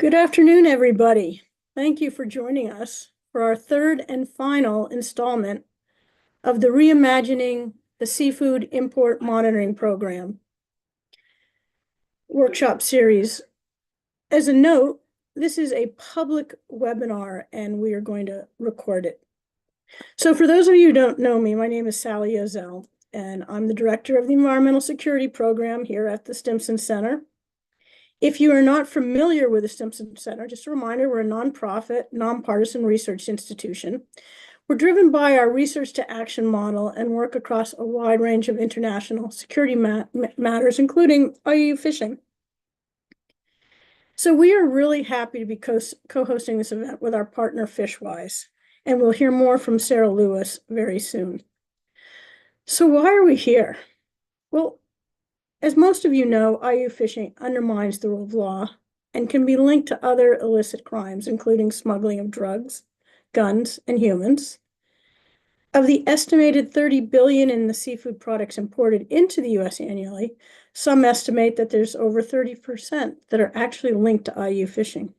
Good afternoon, everybody. Thank you for joining us for our third and final installment of the Reimagining the Seafood Import Monitoring Program workshop series. As a note, this is a public webinar and we are going to record it. So for those of you who don't know me, my name is Sally Ozell, and I'm the director of the Environmental Security Program here at the Stimson Center. If you are not familiar with the Stimson Center, just a reminder, we're a nonprofit, nonpartisan research institution. We're driven by our research to action model and work across a wide range of international security matters, including IUU fishing. So we are really happy to be co-hosting this event with our partner FishWise, and we'll hear more from Sarah Lewis very soon. So why are we here? Well, as most of you know, IUU fishing undermines the rule of law and can be linked to other illicit crimes, including smuggling of drugs, guns, and humans. Of the estimated 30 billion in the seafood products imported into the US annually, some estimate that there's over 30% that are actually linked to IUU fishing.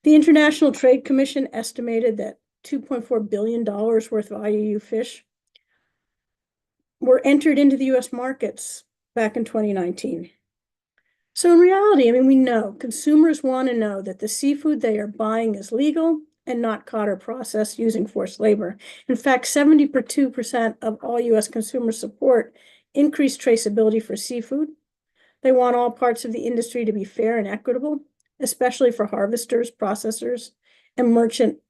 The International Trade Commission estimated that $2.4 billion worth of IUU fish were entered into the US markets back in 2019. So in reality, we know consumers want to know that the seafood they are buying is legal and not caught or processed using forced labor. In fact, 72% of all US consumers support increased traceability for seafood. They want all parts of the industry to be fair and equitable, especially for harvesters, processors, and merchants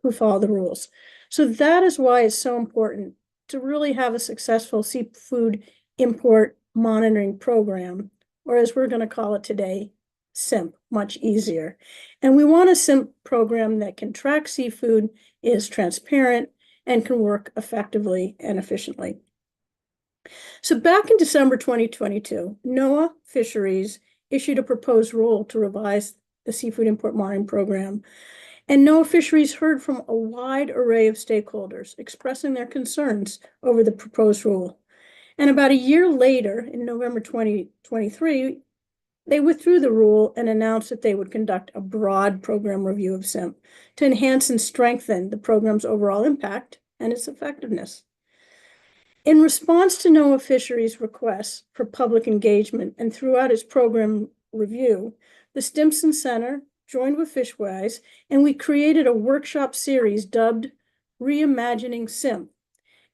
who follow the rules. So that is why it's so important to really have a successful seafood import monitoring program, or as we're going to call it today, SIMP, much easier. And we want a SIMP program that can track seafood, is transparent, and can work effectively and efficiently. So back in December 2022, NOAA Fisheries issued a proposed rule to revise the seafood import monitoring program. And NOAA Fisheries heard from a wide array of stakeholders expressing their concerns over the proposed rule. And about a year later, in November 2023, they withdrew the rule and announced that they would conduct a broad program review of SIMP to enhance and strengthen the program's overall impact and its effectiveness. In response to NOAA Fisheries' requests for public engagement and throughout its program review, the Stimson Center joined with FishWise, and we created a workshop series dubbed Reimagining SIMP.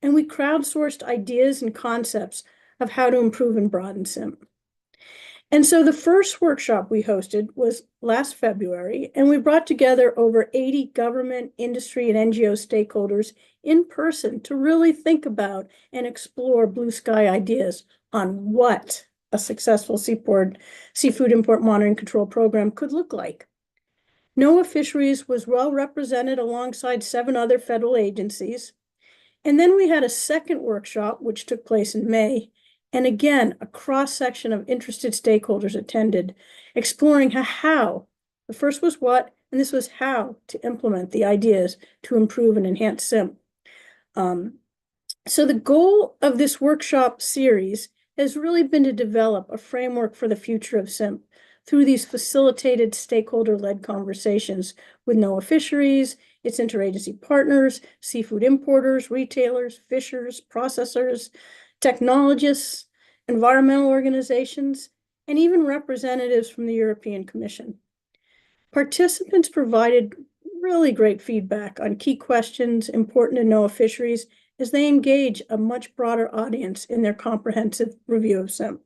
And we crowdsourced ideas and concepts of how to improve and broaden SIMP. And so the first workshop we hosted was last February, and we brought together over 80 government, industry, and NGO stakeholders in person to really think about and explore blue sky ideas on what a successful seafood import monitoring control program could look like. NOAA Fisheries was well represented alongside 7 other federal agencies. And then we had a second workshop, which took place in May. And again, a cross-section of interested stakeholders attended, exploring how, the first was what, and this was how to implement the ideas to improve and enhance SIMP. So the goal of this workshop series has really been to develop a framework for the future of SIMP through these facilitated stakeholder-led conversations with NOAA Fisheries, its interagency partners, seafood importers, retailers, fishers, processors, technologists, environmental organizations, and even representatives from the European Commission. Participants provided really great feedback on key questions important to NOAA Fisheries as they engage a much broader audience in their comprehensive review of SIMP.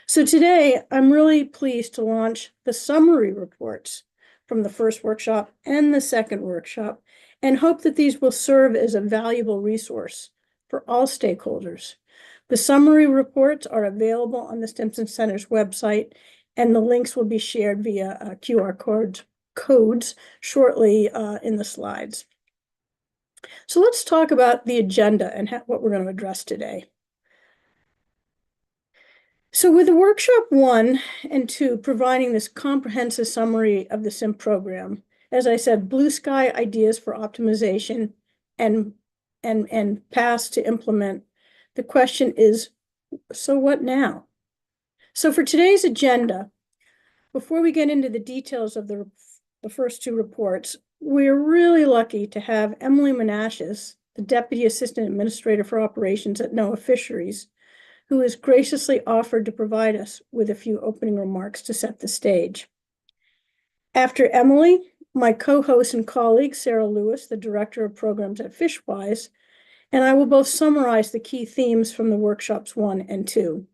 So today, I'm really pleased to launch the summary reports from the first workshop and the second workshop, and hope that these will serve as a valuable resource for all stakeholders. The summary reports are available on the Stimson Center's website, and the links will be shared via QR codes shortly in the slides. So let's talk about the agenda and what we're going to address today. So with the workshop 1 and 2 providing this comprehensive summary of the SIMP program, as I said, blue sky ideas for optimization and paths to implement, the question is, so what now? So for today's agenda, Before we get into the details of the first two reports, we're really lucky to have Emily Menashes, the Deputy Assistant Administrator for Operations at NOAA Fisheries, who has graciously offered to provide us with a few opening remarks to set the stage. After Emily, my co-host and colleague, Sarah Lewis, the Director of Programs at FishWise, and I will both summarize the key themes from the workshops 1 and 2.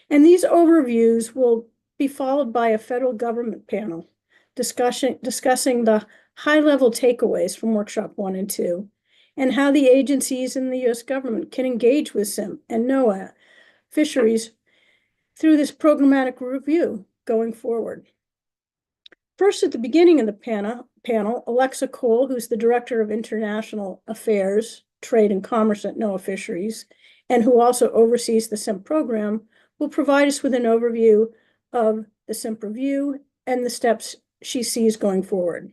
And these overviews will be followed by a federal government panel discussing the high-level takeaways from workshop 1 and 2, and how the agencies in the U.S. government can engage with SIMP and NOAA fisheries through this programmatic review going forward. First, at the beginning of the panel, Alexa Cole, who's the Director of International Affairs, Trade and Commerce at NOAA Fisheries, and who also oversees the SIMP program, will provide us with an overview of the SIMP review and the steps she sees going forward.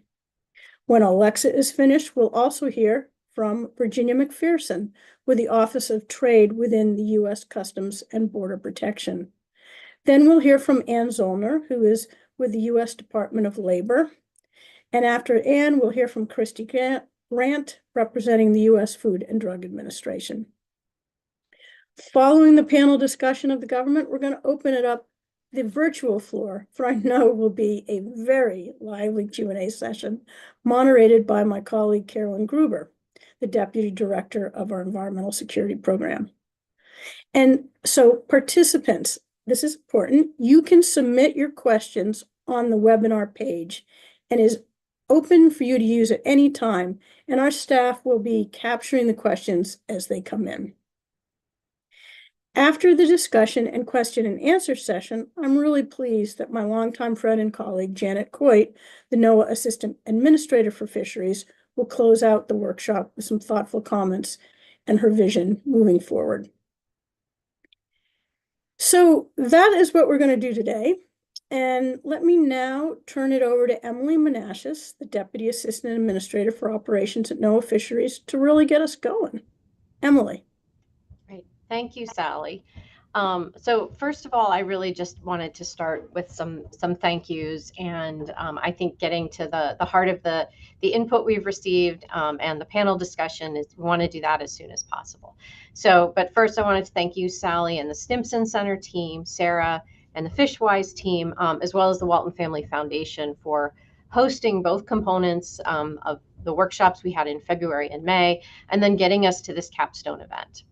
When Alexa is finished, we'll also hear from Virginia McPherson with the Office of Trade within the U.S. Customs and Border Protection. Then we'll hear from Ann Zollner, who is with the U.S. Department of Labor. And after Ann, we'll hear from Christy Grant, representing the U.S. Food and Drug Administration. Following the panel discussion of the government, we're going to open it up the virtual floor for I know will be a very lively Q&A session moderated by my colleague Carolyn Gruber, the Deputy Director of our Environmental Security Program. And so participants, this is important, you can submit your questions on the webinar page and is open for you to use at any time, and our staff will be capturing the questions as they come in. After the discussion and question and answer session, I'm really pleased that my longtime friend and colleague, Janet Coit, the NOAA Assistant Administrator for Fisheries, will close out the workshop with some thoughtful comments and her vision moving forward. So that is what we're going to do today. And let me now turn it over to Emily Menashes, the Deputy Assistant Administrator for Operations at NOAA Fisheries, to really get us going. Emily. Great. Thank you, Sally. So first of all, I really just wanted to start with some thank yous, and I think getting to the heart of the input we've received and the panel discussion is we want to do that as soon as possible. So, but first I wanted to thank you, Sally, and the Stimson Center team, Sarah, and the FishWise team, as well as the Walton Family Foundation for hosting both components of the workshops we had in February and May, and then getting us to this capstone event.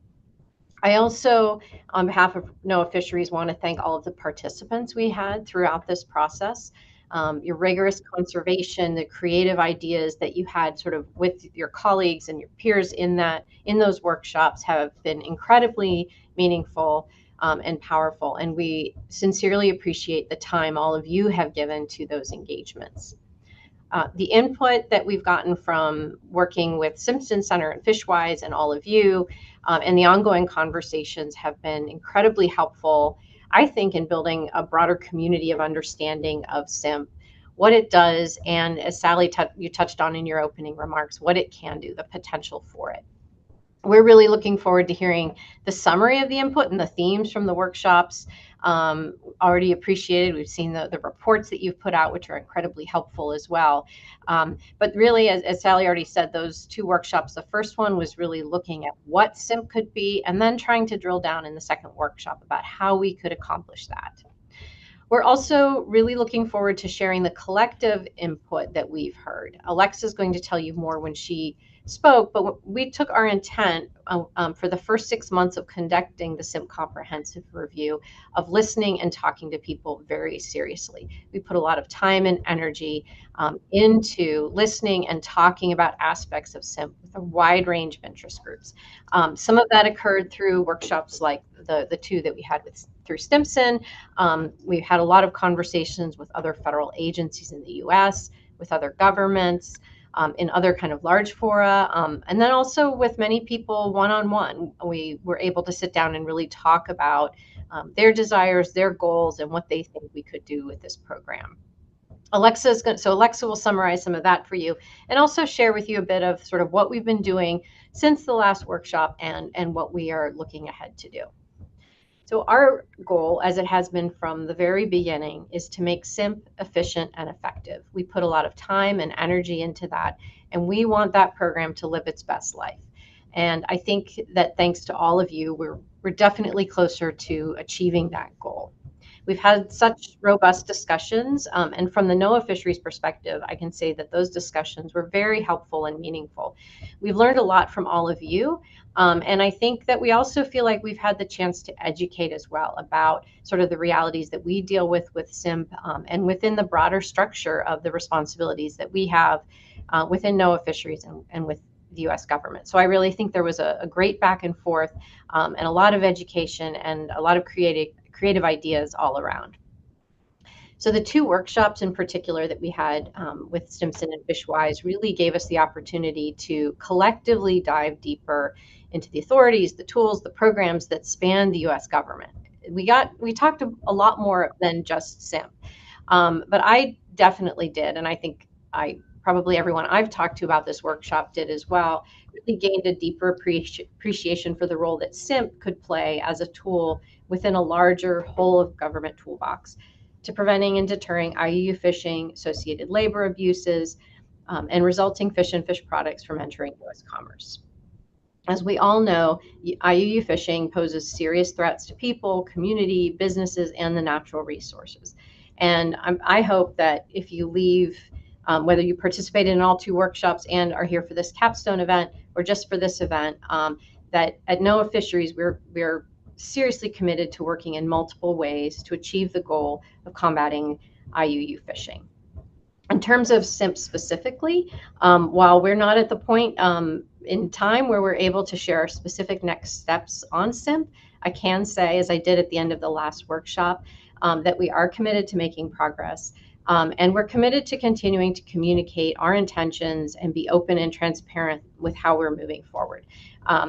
I also, on behalf of NOAA Fisheries, want to thank all of the participants we had throughout this process. Your rigorous conservation, the creative ideas that you had sort of with your colleagues and your peers in those workshops have been incredibly meaningful and powerful. And we sincerely appreciate the time all of you have given to those engagements. The input that we've gotten from working with Simpson Center and FishWise and all of you and the ongoing conversations have been incredibly helpful, I think, in building a broader community of understanding of SIMP, what it does, and as Sally, you touched on in your opening remarks, what it can do, the potential for it. We're really looking forward to hearing the summary of the input and the themes from the workshops. Already appreciated. We've seen the reports that you've put out, which are incredibly helpful as well. But really, as Sally already said, those two workshops, the first one was really looking at what SIMP could be, and then trying to drill down in the second workshop about how we could accomplish that. We're also really looking forward to sharing the collective input that we've heard. Alexa's going to tell you more when she spoke, but we took our intent for the first 6 months of conducting the SIMP comprehensive review of listening and talking to people very seriously. We put a lot of time and energy into listening and talking about aspects of SIMP with a wide range of interest groups. Some of that occurred through workshops like the two that we had through Stimson. We've had a lot of conversations with other federal agencies in the US, with other governments, in other kind of large fora, and then also with many people one-on-one. We were able to sit down and really talk about their desires, their goals, and what they think we could do with this program. So Alexa will summarize some of that for you and also share with you a bit of sort of what we've been doing since the last workshop and what we are looking ahead to do. So our goal, as it has been from the very beginning, is to make SIMP efficient and effective. We put a lot of time and energy into that, and we want that program to live its best life. And I think that thanks to all of you, we're definitely closer to achieving that goal. We've had such robust discussions, and from the NOAA fisheries perspective, I can say that those discussions were very helpful and meaningful. We've learned a lot from all of you, and I think that we also feel like we've had the chance to educate as well about sort of the realities that we deal with SIMP, and within the broader structure of the responsibilities that we have within NOAA fisheries and with the U.S. government. So I really think there was a great back and forth, and a lot of education and a lot of creative ideas all around. So the two workshops in particular that we had with Stimson and FishWise really gave us the opportunity to collectively dive deeper into the authorities, the tools, the programs that span the U.S. government. We talked a lot more than just SIMP, but I definitely did, and I think probably everyone I've talked to about this workshop did as well, really gained a deeper appreciation for the role that SIMP could play as a tool within a larger whole of government toolbox to preventing and deterring IUU fishing, associated labor abuses, and resulting fish and fish products from entering U.S. commerce. As we all know, IUU fishing poses serious threats to people, community, businesses, and the natural resources. And I hope that if you leave, whether you participated in all two workshops and are here for this capstone event or just for this event, that at NOAA Fisheries, we're seriously committed to working in multiple ways to achieve the goal of combating IUU fishing. In terms of SIMP specifically, while we're not at the point in time where we're able to share our specific next steps on SIMP, I can say, as I did at the end of the last workshop, that we are committed to making progress. And we're committed to continuing to communicate our intentions and be open and transparent with how we're moving forward.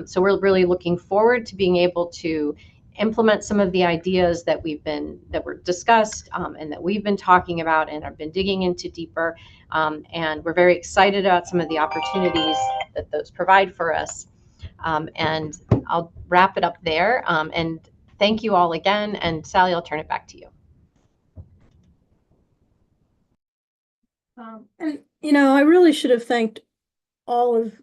So we're really looking forward to being able to implement some of the ideas that were discussed and that we've been talking about and have been digging into deeper. And we're very excited about some of the opportunities that those provide for us. And I'll wrap it up there. And thank you all again. And Sally, I'll turn it back to you. And, I really should have thanked all of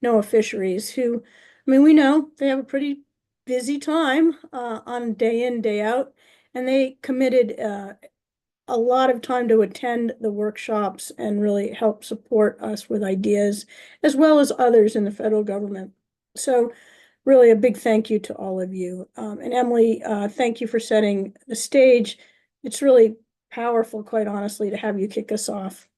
NOAA Fisheries who, we know they have a pretty busy time on day in, day out, and they committed a lot of time to attend the workshops and really help support us with ideas, as well as others in the federal government. So really a big thank you to all of you. And Emily, thank you for setting the stage. It's really powerful, quite honestly, to have you kick us off.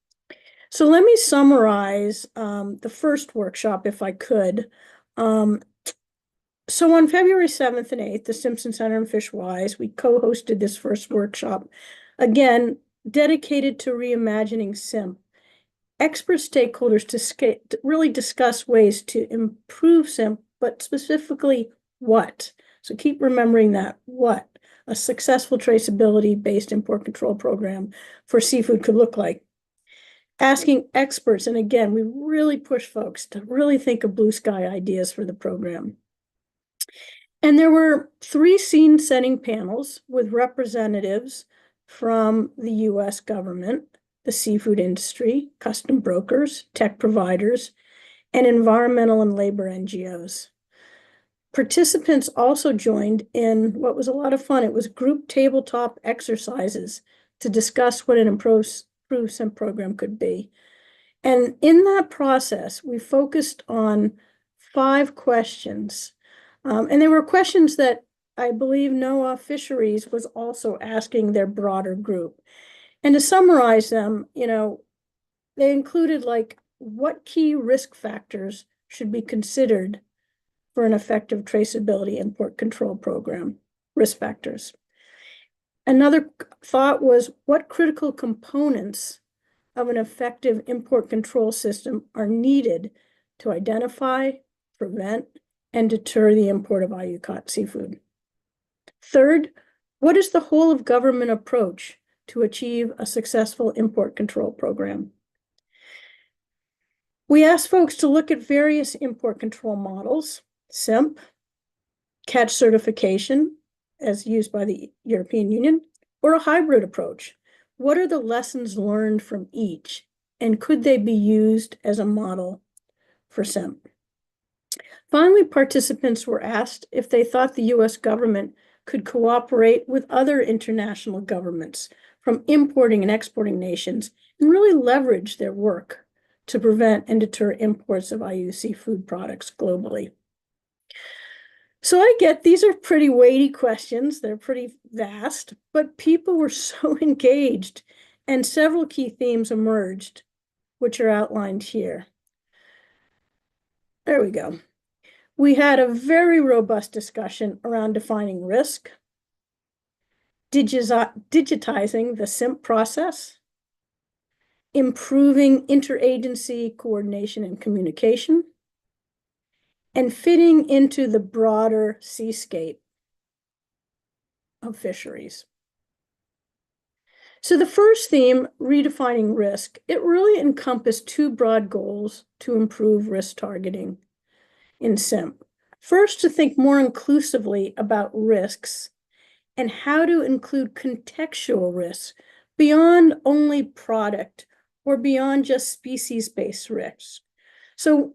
So let me summarize the first workshop, if I could. So on February 7th and 8th, the Simpson Center and FishWise, we co-hosted this first workshop, again, dedicated to reimagining SIMP. Expert stakeholders to really discuss ways to improve SIMP, but specifically what. So keep remembering that, what a successful traceability-based import control program for seafood could look like. Asking experts, and again, we really push folks to really think of blue sky ideas for the program. And there were 3 scene-setting panels with representatives from the U.S. government, the seafood industry, custom brokers, tech providers, and environmental and labor NGOs. Participants also joined in what was a lot of fun. It was group tabletop exercises to discuss what an improved SIMP program could be. And in that process, we focused on 5 questions. And they were questions that I believe NOAA Fisheries was also asking their broader group. And to summarize them, they included what key risk factors should be considered for an effective traceability import control program, risk factors. Another thought was what critical components of an effective import control system are needed to identify, prevent, and deter the import of IUU caught seafood. Third, what is the whole of government approach to achieve a successful import control program? We asked folks to look at various import control models, SIMP, catch certification, as used by the European Union, or a hybrid approach? What are the lessons learned from each, and could they be used as a model for SIMP? Finally, participants were asked if they thought the US government could cooperate with other international governments from importing and exporting nations and really leverage their work to prevent and deter imports of IU seafood products globally. So I get these are pretty weighty questions. They're pretty vast, but people were so engaged and several key themes emerged, which are outlined here. There we go. We had a very robust discussion around defining risk, digitizing the SIMP process, improving interagency coordination and communication, and fitting into the broader seascape of fisheries. So the first theme, redefining risk, it really encompassed two broad goals to improve risk targeting in SIMP. First, to think more inclusively about risks and how to include contextual risks beyond only product or beyond just species-based risks. So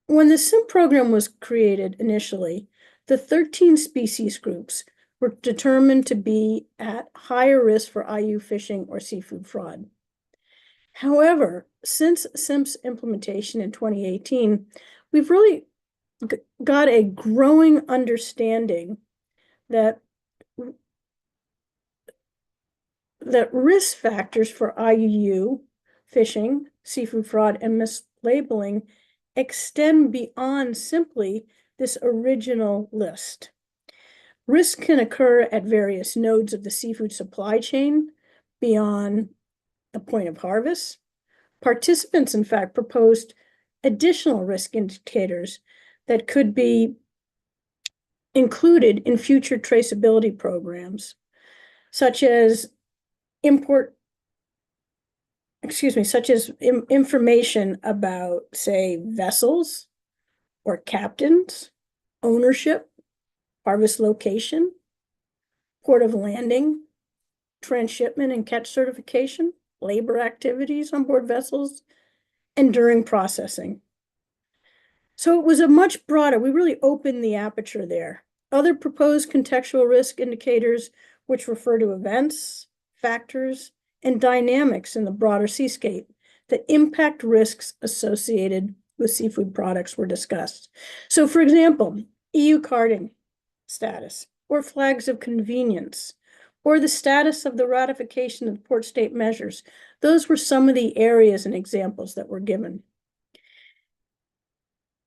when the SIMP program was created initially, the 13 species groups were determined to be at higher risk for IU fishing or seafood fraud. However, since SIMP's implementation in 2018, we've really got a growing understanding that risk factors for IUU fishing, seafood fraud, and mislabeling extend beyond simply this original list. Risk can occur at various nodes of the seafood supply chain beyond the point of harvest. Participants, in fact, proposed additional risk indicators that could be included in future traceability programs, such as information about, say, vessels or captains, ownership, harvest location, port of landing, transshipment and catch certification, labor activities on board vessels, and during processing. So it was a much broader, we really opened the aperture there. Other proposed contextual risk indicators, which refer to events, factors, and dynamics in the broader seascape that impact risks associated with seafood products, were discussed. So for example, EU carding status, or flags of convenience, or the status of the ratification of port state measures. Those were some of the areas and examples that were given.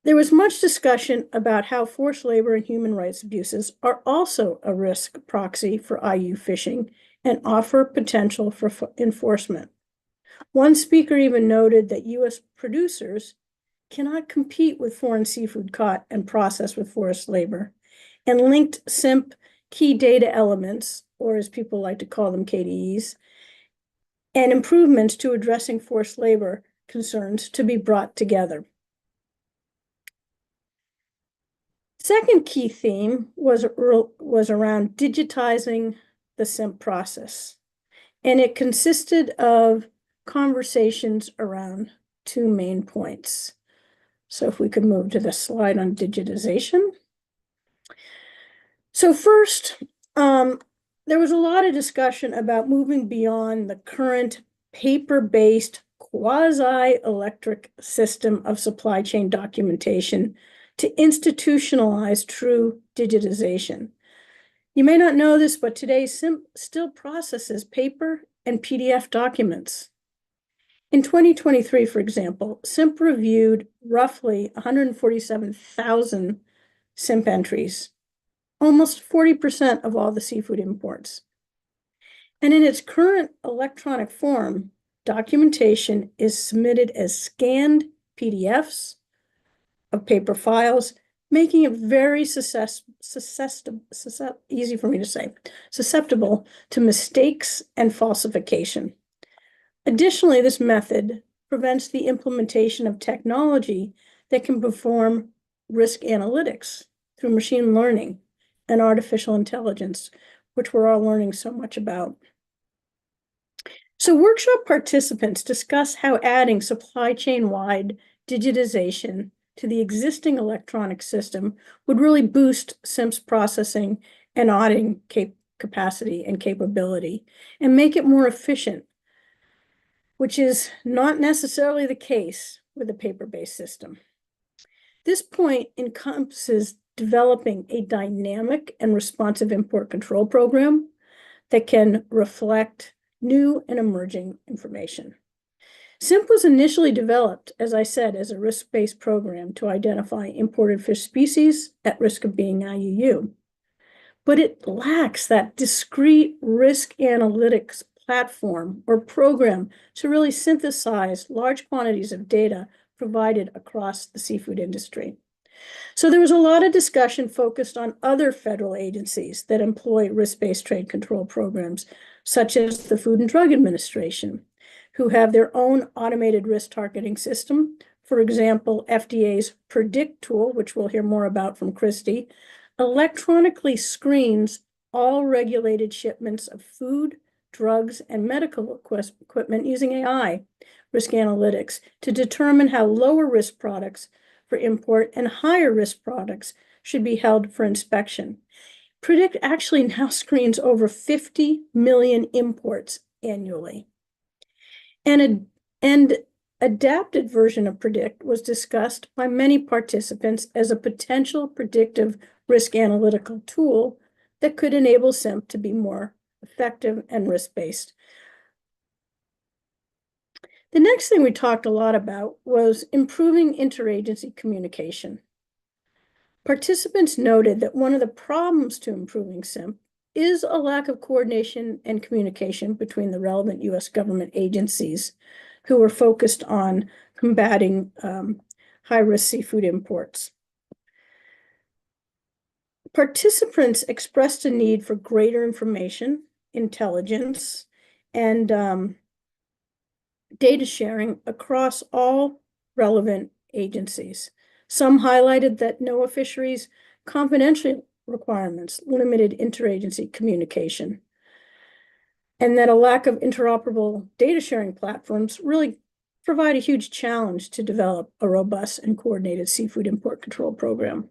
There was much discussion about how forced labor and human rights abuses are also a risk proxy for IU fishing and offer potential for enforcement. One speaker even noted that US producers cannot compete with foreign seafood caught and processed with forced labor, and linked SIMP key data elements, or as people like to call them, KDEs, and improvements to addressing forced labor concerns to be brought together. Second key theme was around digitizing the SIMP process, and it consisted of conversations around two main points. So if we could move to the slide on digitization. So first, there was a lot of discussion about moving beyond the current paper-based quasi-electric system of supply chain documentation to institutionalize true digitization. You may not know this, but today SIMP still processes paper and PDF documents. In 2023, for example, SIMP reviewed roughly 147,000 SIMP entries, almost 40% of all the seafood imports. And in its current electronic form, documentation is submitted as scanned PDFs of paper files, making it very easy for me to say, susceptible to mistakes and falsification. Additionally, this method prevents the implementation of technology that can perform risk analytics through machine learning and artificial intelligence, which we're all learning so much about. So workshop participants discuss how adding supply chain-wide digitization to the existing electronic system would really boost SIMP's processing and auditing capacity and capability and make it more efficient, which is not necessarily the case with a paper-based system. This point encompasses developing a dynamic and responsive import control program that can reflect new and emerging information. SIMP was initially developed, as I said, as a risk-based program to identify imported fish species at risk of being IUU. But it lacks that discrete risk analytics platform or program to really synthesize large quantities of data provided across the seafood industry. So there was a lot of discussion focused on other federal agencies that employ risk-based trade control programs, such as the Food and Drug Administration, who have their own automated risk targeting system. For example, FDA's Predict tool, which we'll hear more about from Christy, electronically screens all regulated shipments of food, drugs, and medical equipment using AI risk analytics to determine how lower risk products for import and higher risk products should be held for inspection. Predict actually now screens over 50 million imports annually. And adapted version of Predict was discussed by many participants as a potential predictive risk analytical tool that could enable SIMP to be more effective and risk-based. The next thing we talked a lot about was improving interagency communication. Participants noted that one of the problems to improving SIMP is a lack of coordination and communication between the relevant U.S. government agencies who are focused on combating high-risk seafood imports. Participants expressed a need for greater information, intelligence, and data sharing across all relevant agencies. Some highlighted that NOAA fisheries confidential requirements limited interagency communication, and that a lack of interoperable data sharing platforms really provide a huge challenge to develop a robust and coordinated seafood import control program.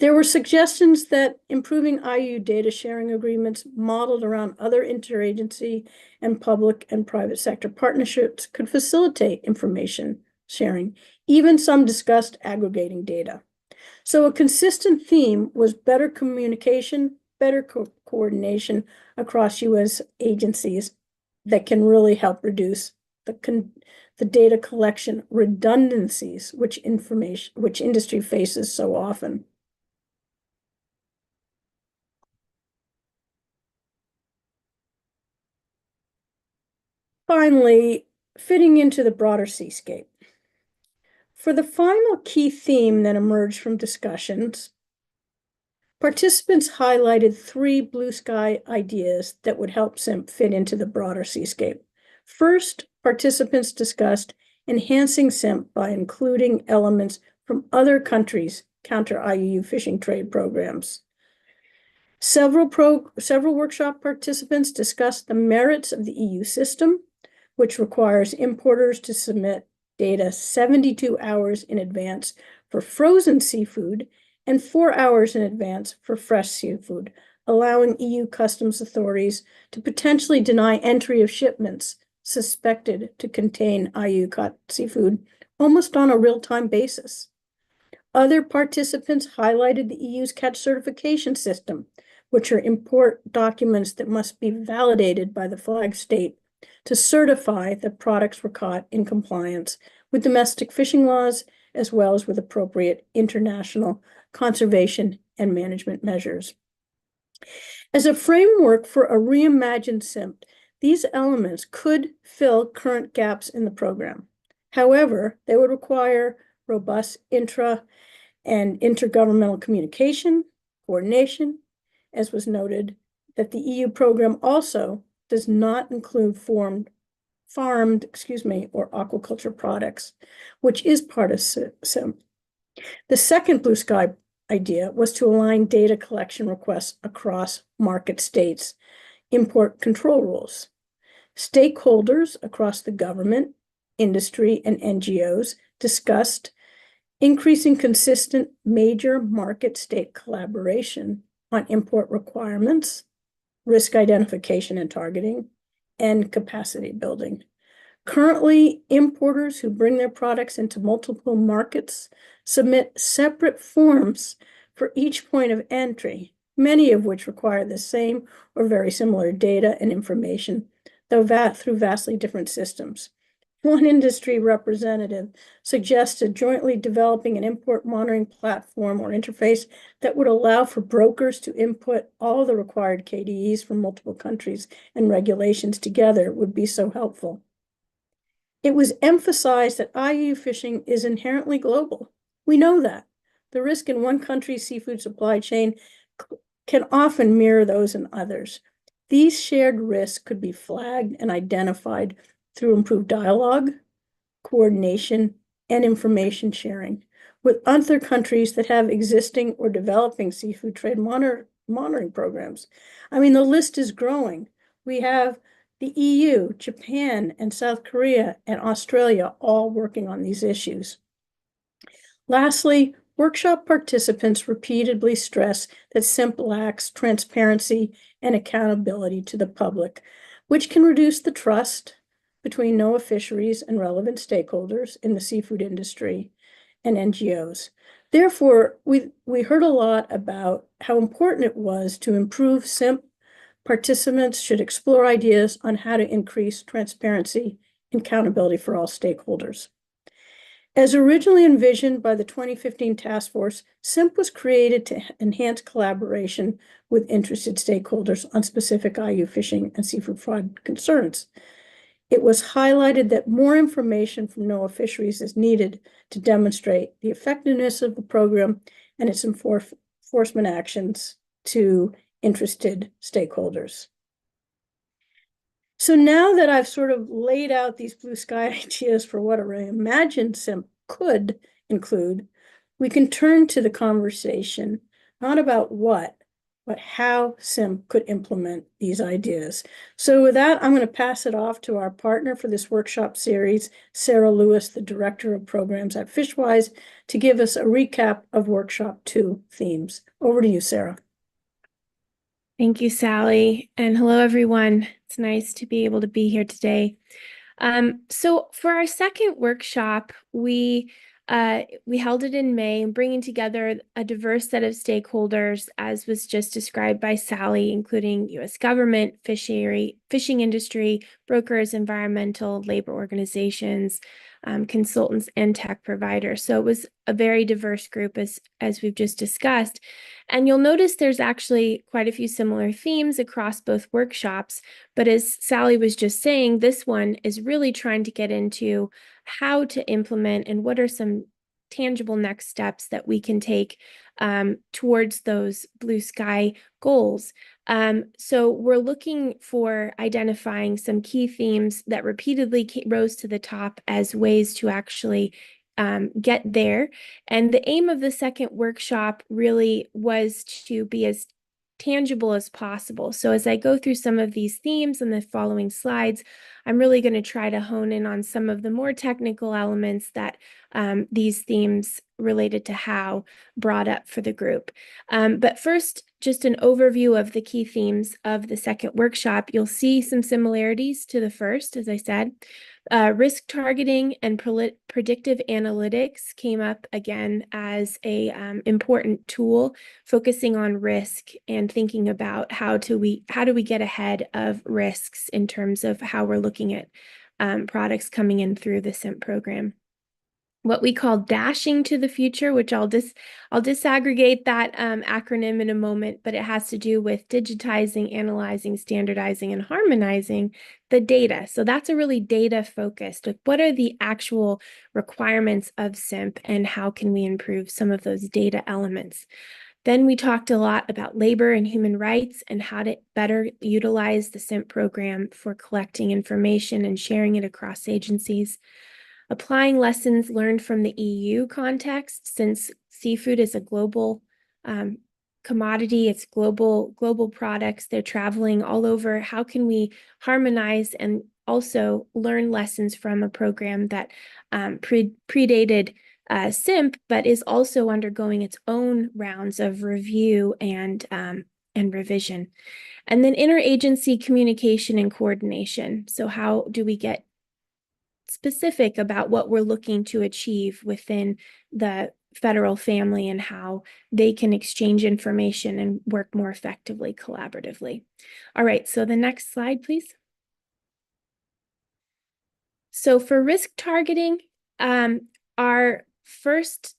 There were suggestions that improving IU data sharing agreements modeled around other interagency and public and private sector partnerships could facilitate information sharing. Even some discussed aggregating data. So a consistent theme was better communication, better coordination across U.S. agencies that can really help reduce the data collection redundancies which industry faces so often. Finally, fitting into the broader seascape. For the final key theme that emerged from discussions, participants highlighted 3 blue sky ideas that would help SIMP fit into the broader seascape. First, participants discussed enhancing SIMP by including elements from other countries' counter-IUU fishing trade programs. Several workshop participants discussed the merits of the EU system, which requires importers to submit data 72 hours in advance for frozen seafood and 4 hours in advance for fresh seafood, allowing EU customs authorities to potentially deny entry of shipments suspected to contain IU caught seafood almost on a real-time basis. Other participants highlighted the EU's catch certification system, which are import documents that must be validated by the flag state to certify that products were caught in compliance with domestic fishing laws, as well as with appropriate international conservation and management measures. As a framework for a reimagined SIMP, these elements could fill current gaps in the program. However, they would require robust intra and intergovernmental communication, coordination, as was noted, that the EU program also does not include farmed or aquaculture products, which is part of SIMP. The second blue sky idea was to align data collection requests across market states, import control rules. Stakeholders across the government, industry, and NGOs discussed increasing consistent major market state collaboration on import requirements, risk identification and targeting, and capacity building. Currently, importers who bring their products into multiple markets submit separate forms for each point of entry, many of which require the same or very similar data and information, though through vastly different systems. One industry representative suggested jointly developing an import monitoring platform or interface that would allow for brokers to input all the required KDEs from multiple countries and regulations together would be so helpful. It was emphasized that IUU fishing is inherently global. We know that. The risk in one country's seafood supply chain can often mirror those in others. These shared risks could be flagged and identified through improved dialogue, coordination, and information sharing with other countries that have existing or developing seafood trade monitoring programs. I mean, the list is growing. We have the EU, Japan, and South Korea, and Australia all working on these issues. Lastly, workshop participants repeatedly stress that SIMP lacks transparency and accountability to the public, which can reduce the trust between NOAA fisheries and relevant stakeholders in the seafood industry and NGOs. Therefore, we heard a lot about how important it was to improve SIMP. Participants should explore ideas on how to increase transparency and accountability for all stakeholders. As originally envisioned by the 2015 task force, SIMP was created to enhance collaboration with interested stakeholders on specific IUU fishing and seafood fraud concerns. It was highlighted that more information from NOAA fisheries is needed to demonstrate the effectiveness of the program and its enforcement actions to interested stakeholders. So now that I've sort of laid out these blue sky ideas for what a reimagined SIMP could include, we can turn to the conversation, not about what, but how SIMP could implement these ideas. So with that, I'm going to pass it off to our partner for this workshop series, Sarah Lewis, the Director of Programs at FishWise, to give us a recap of Workshop 2 themes. Over to you, Sarah. Thank you, Sally. And hello, everyone. It's nice to be able to be here today. So for our second workshop, we held it in May, bringing together a diverse set of stakeholders, as was just described by Sally, including U.S. government, fishing industry, brokers, environmental, labor organizations, consultants, and tech providers. So it was a very diverse group, as we've just discussed. And you'll notice there's actually quite a few similar themes across both workshops. But as Sally was just saying, this one is really trying to get into how to implement and what are some tangible next steps that we can take towards those blue sky goals. So we're looking for identifying some key themes that repeatedly rose to the top as ways to actually get there. And the aim of the second workshop really was to be as tangible as possible. So as I go through some of these themes in the following slides, I'm really going to try to hone in on some of the more technical elements that these themes related to how brought up for the group. But first, just an overview of the key themes of the second workshop. You'll see some similarities to the first, as I said. Risk targeting and predictive analytics came up again as a important tool, focusing on risk and thinking about how do we get ahead of risks in terms of how we're looking at products coming in through the SIMP program. What we call dashing to the future, which I'll disaggregate that acronym in a moment, but it has to do with digitizing, analyzing, standardizing, and harmonizing the data. So that's a really data focused. Like, what are the actual requirements of SIMP and how can we improve some of those data elements? Then we talked a lot about labor and human rights and how to better utilize the SIMP program for collecting information and sharing it across agencies. Applying lessons learned from the EU context, since seafood is a global commodity. It's global products. They're traveling all over. How can we harmonize and also learn lessons from a program that predated SIMP, but is also undergoing its own rounds of review and revision. And then interagency communication and coordination. So how do we get specific about what we're looking to achieve within the federal family and how they can exchange information and work more effectively collaboratively? All right, so the next slide, please. So for risk targeting, our first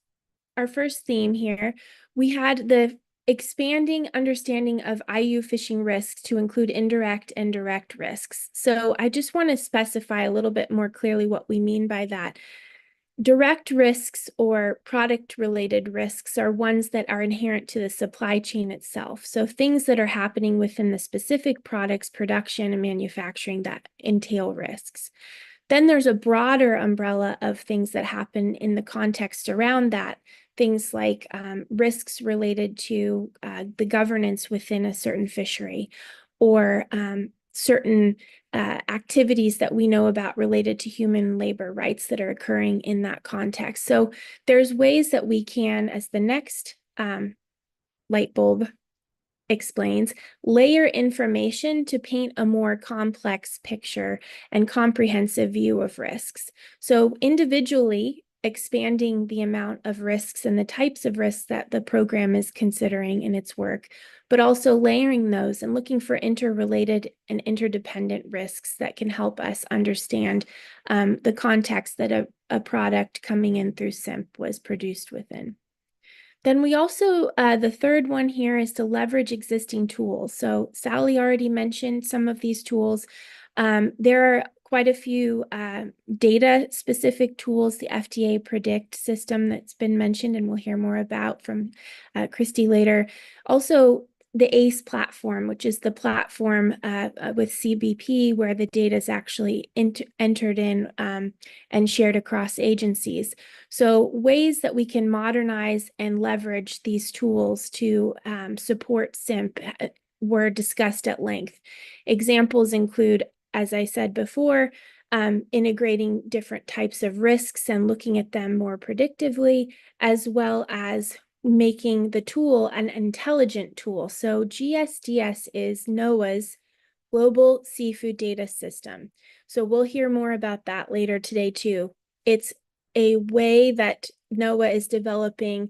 theme here, we had the expanding understanding of IU fishing risks to include indirect and direct risks. So I just want to specify a little bit more clearly what we mean by that. Direct risks or product-related risks are ones that are inherent to the supply chain itself. So things that are happening within the specific product's production and manufacturing that entail risks. Then there's a broader umbrella of things that happen in the context around that. Things like risks related to the governance within a certain fishery, or certain activities that we know about related to human labor rights that are occurring in that context. So there's ways that we can, as the next light bulb explains, layer information to paint a more complex picture and comprehensive view of risks. So individually expanding the amount of risks and the types of risks that the program is considering in its work, but also layering those and looking for interrelated and interdependent risks that can help us understand the context that a product coming in through SIMP was produced within. Then we also, the third one here is to leverage existing tools. So Sally already mentioned some of these tools. There are quite a few data-specific tools, the FDA Predict system that's been mentioned, and we'll hear more about from Christy later. Also, the ACE platform, which is the platform with CBP where the data is actually entered in and shared across agencies. So ways that we can modernize and leverage these tools to support SIMP were discussed at length. Examples include, as I said before, integrating different types of risks and looking at them more predictively, as well as making the tool an intelligent tool. So GSDS is NOAA's Global Seafood Data System. So we'll hear more about that later today too. It's a way that NOAA is developing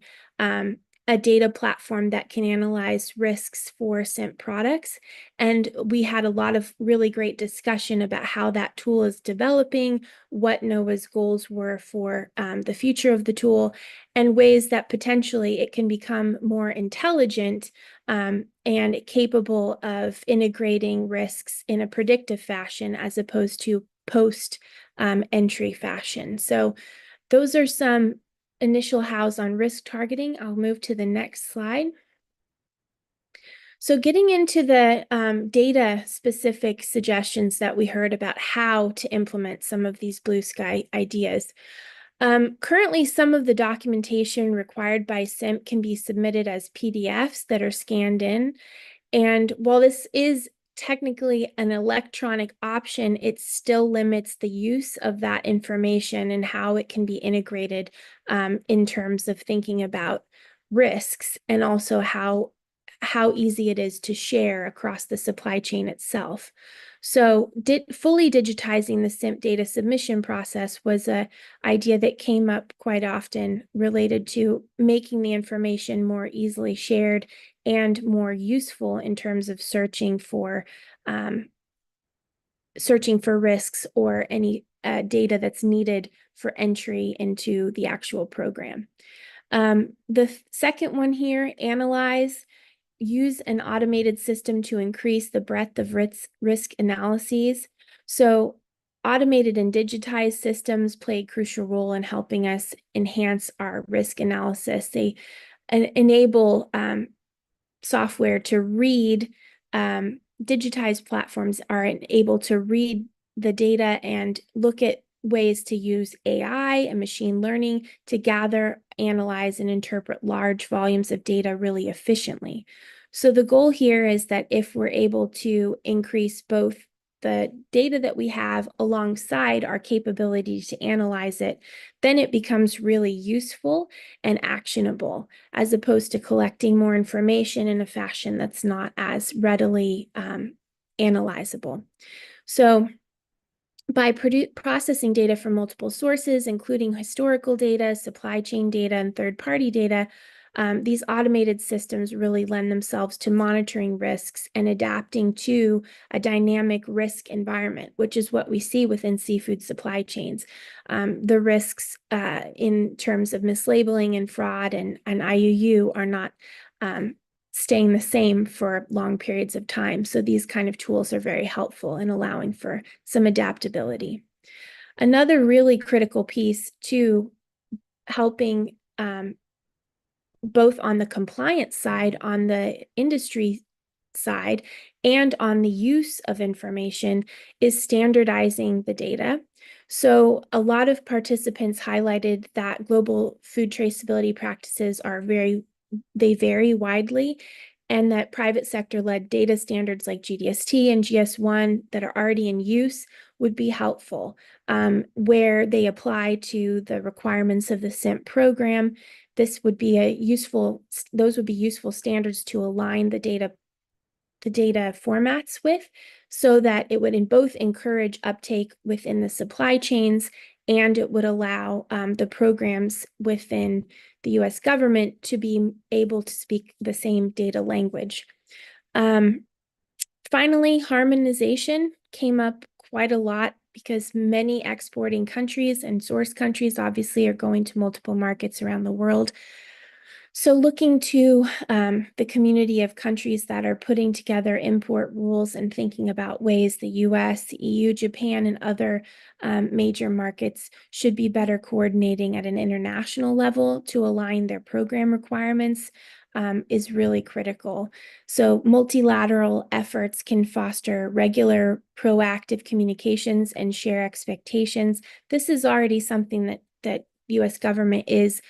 a data platform that can analyze risks for SIMP products. And we had a lot of really great discussion about how that tool is developing, what NOAA's goals were for the future of the tool, and ways that potentially it can become more intelligent and capable of integrating risks in a predictive fashion as opposed to post entry fashion. So those are some initial hows on risk targeting. I'll move to the next slide. So getting into the data-specific suggestions that we heard about how to implement some of these blue sky ideas. Currently, some of the documentation required by SIMP can be submitted as PDFs that are scanned in. And while this is technically an electronic option, it still limits the use of that information and how it can be integrated in terms of thinking about risks, and also how easy it is to share across the supply chain itself. So fully digitizing the SIMP data submission process was an idea that came up quite often related to making the information more easily shared and more useful in terms of searching for risks or any data that's needed for entry into the actual program. The second one here, analyze. Use an automated system to increase the breadth of risk analyses. So automated and digitized systems play a crucial role in helping us enhance our risk analysis. They enable software to read, digitized platforms are able to read the data and look at ways to use AI and machine learning to gather, analyze, and interpret large volumes of data really efficiently. So the goal here is that if we're able to increase both the data that we have alongside our capability to analyze it, then it becomes really useful and actionable, as opposed to collecting more information in a fashion that's not as readily analyzable. So by processing data from multiple sources, including historical data, supply chain data, and third-party data, these automated systems really lend themselves to monitoring risks and adapting to a dynamic risk environment, which is what we see within seafood supply chains. The risks in terms of mislabeling and fraud and IUU are not staying the same for long periods of time. So these kind of tools are very helpful in allowing for some adaptability. Another really critical piece to helping both on the compliance side, on the industry side, and on the use of information is standardizing the data. So a lot of participants highlighted that global food traceability practices they vary widely, and that private sector-led data standards like GDST and GS1 that are already in use would be helpful, where they apply to the requirements of the SIMP program. Those would be useful standards to align the data formats with, so that it would both encourage uptake within the supply chains, and it would allow the programs within the US government to be able to speak the same data language. Finally, harmonization came up quite a lot because many exporting countries and source countries obviously are going to multiple markets around the world. So looking to the community of countries that are putting together import rules and thinking about ways the US, EU, Japan, and other major markets should be better coordinating at an international level to align their program requirements is really critical. So multilateral efforts can foster regular proactive communications and share expectations. This is already something that US government is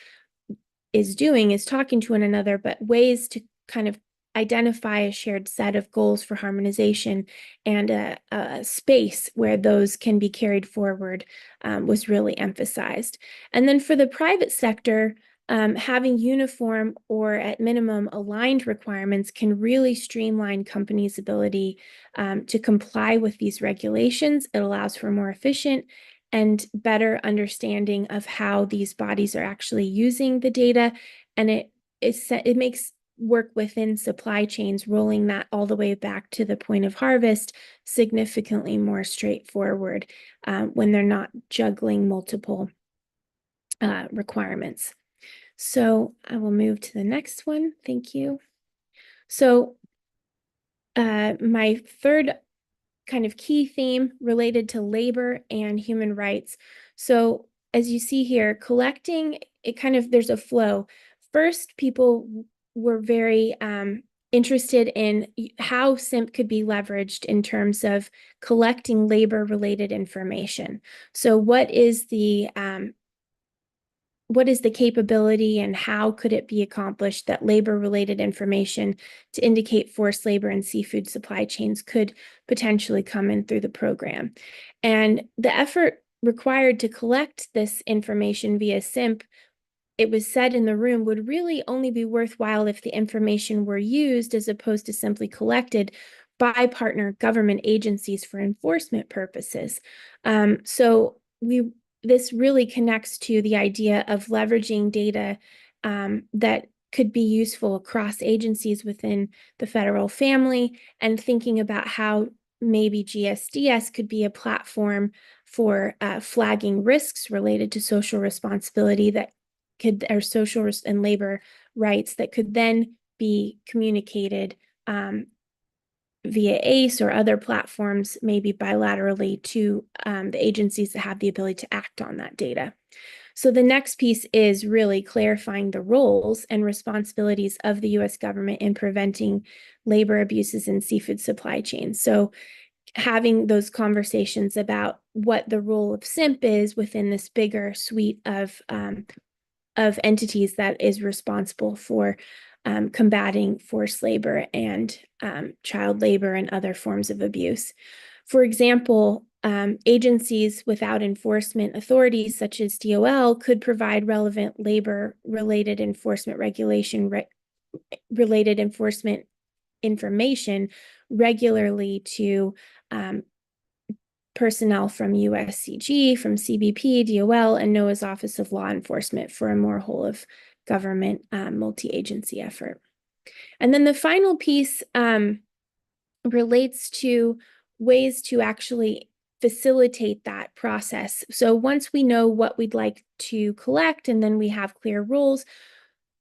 doing, is talking to one another, but ways to kind of identify a shared set of goals for harmonization and a space where those can be carried forward was really emphasized. And then for the private sector, having uniform or at minimum aligned requirements can really streamline companies' ability to comply with these regulations. It allows for more efficient and better understanding of how these bodies are actually using the data. And it makes work within supply chains, rolling that all the way back to the point of harvest, significantly more straightforward when they're not juggling multiple requirements. So I will move to the next one. Thank you. So my third kind of key theme related to labor and human rights. So as you see here, collecting, there's a flow. First, people were very interested in how SIMP could be leveraged in terms of collecting labor-related information. So what is the capability and how could it be accomplished that labor-related information to indicate forced labor in seafood supply chains could potentially come in through the program? And the effort required to collect this information via SIMP, it was said in the room, would really only be worthwhile if the information were used as opposed to simply collected by partner government agencies for enforcement purposes. This really connects to the idea of leveraging data that could be useful across agencies within the federal family, and thinking about how maybe GSDS could be a platform for flagging risks related to social responsibility or social and labor rights that could then be communicated via ACE or other platforms, maybe bilaterally, to the agencies that have the ability to act on that data. So the next piece is really clarifying the roles and responsibilities of the US government in preventing labor abuses in seafood supply chains. So having those conversations about what the role of SIMP is within this bigger suite of entities that is responsible for combating forced labor and child labor and other forms of abuse. For example, agencies without enforcement authorities such as DOL could provide relevant labor-related enforcement related enforcement information regularly to personnel from USCG, from CBP, DOL, and NOAA's Office of Law Enforcement for a more whole of government multi-agency effort. And then the final piece relates to ways to actually facilitate that process. So once we know what we'd like to collect and then we have clear rules,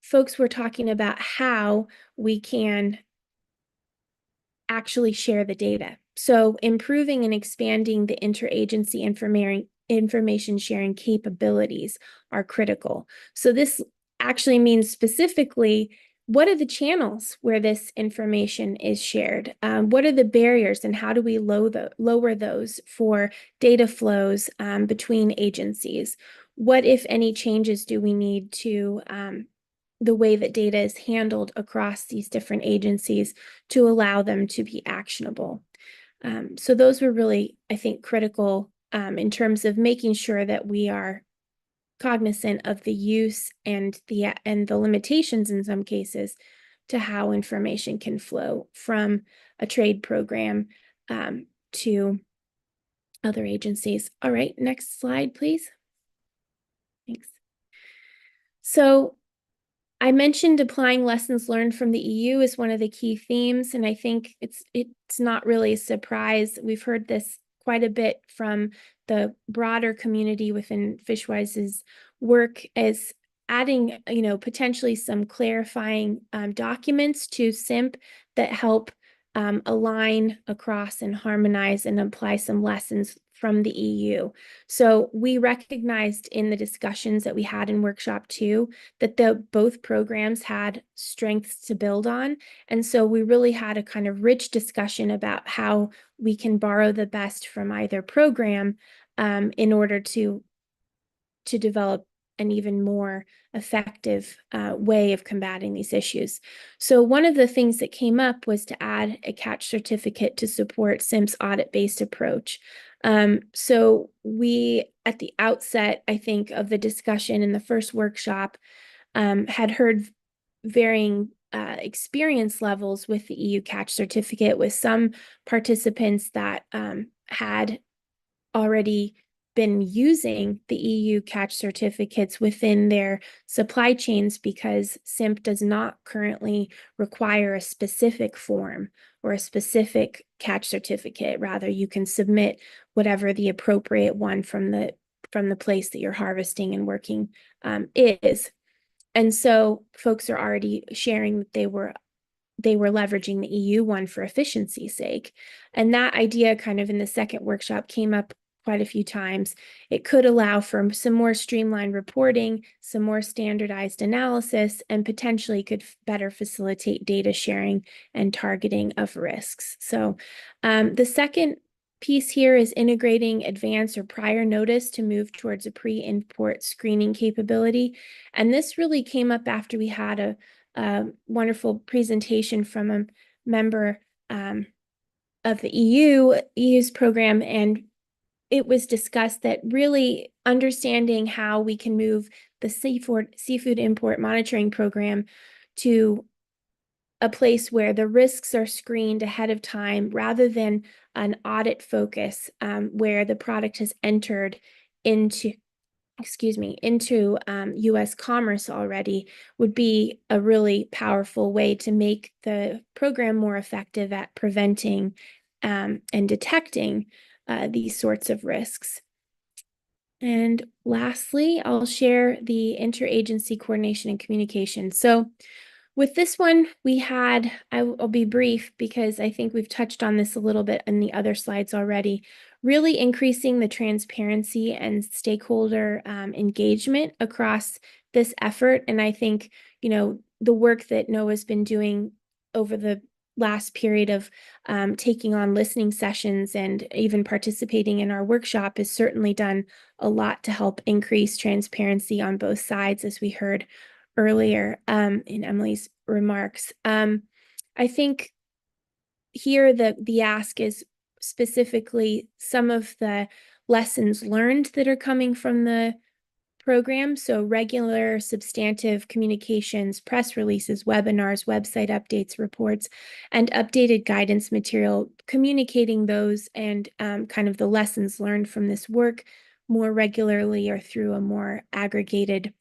folks were talking about how we can actually share the data. So improving and expanding the interagency information sharing capabilities are critical. So this actually means specifically, what are the channels where this information is shared? What are the barriers and how do we lower those for data flows between agencies? What, if any, changes do we need to the way that data is handled across these different agencies to allow them to be actionable? So those were really, I think, critical in terms of making sure that we are cognizant of the use and the limitations in some cases to how information can flow from a trade program to other agencies. All right, next slide, please. Thanks. So I mentioned applying lessons learned from the EU is one of the key themes, and I think it's not really a surprise. We've heard this quite a bit from the broader community within FishWise's work as adding, potentially some clarifying documents to SIMP that help align across and harmonize and apply some lessons from the EU. So we recognized in the discussions that we had in workshop 2 that both programs had strengths to build on. And so we really had a kind of rich discussion about how we can borrow the best from either program in order to develop an even more effective way of combating these issues. So one of the things that came up was to add a catch certificate to support SIMP's audit-based approach. So we, at the outset, I think, of the discussion in the first workshop, had heard varying experience levels with the EU catch certificate, with some participants that had already been using the EU catch certificates within their supply chains because SIMP does not currently require a specific form or a specific catch certificate. Rather, you can submit whatever the appropriate one from the place that you're harvesting and working is. And so folks are already sharing that they were leveraging the EU one for efficiency's sake. And that idea kind of in the second workshop came up quite a few times. It could allow for some more streamlined reporting, some more standardized analysis, and potentially could better facilitate data sharing and targeting of risks. So the second piece here is integrating advance or prior notice to move towards a pre-import screening capability. And this really came up after we had a wonderful presentation from a member of the EU's program, and it was discussed that really understanding how we can move the seafood import monitoring program to a place where the risks are screened ahead of time rather than an audit focus where the product has entered into U.S. commerce already would be a really powerful way to make the program more effective at preventing and detecting these sorts of risks. And lastly, I'll share the interagency coordination and communication. So with this one, I'll be brief because I think we've touched on this a little bit in the other slides already, really increasing the transparency and stakeholder engagement across this effort. And I think, the work that NOAA's been doing over the last period of taking on listening sessions and even participating in our workshop has certainly done a lot to help increase transparency on both sides, as we heard earlier in Emily's remarks. I think here the ask is specifically some of the lessons learned that are coming from the program. So regular substantive communications, press releases, webinars, website updates, reports, and updated guidance material, communicating those and kind of the lessons learned from this work more regularly or through a more aggregated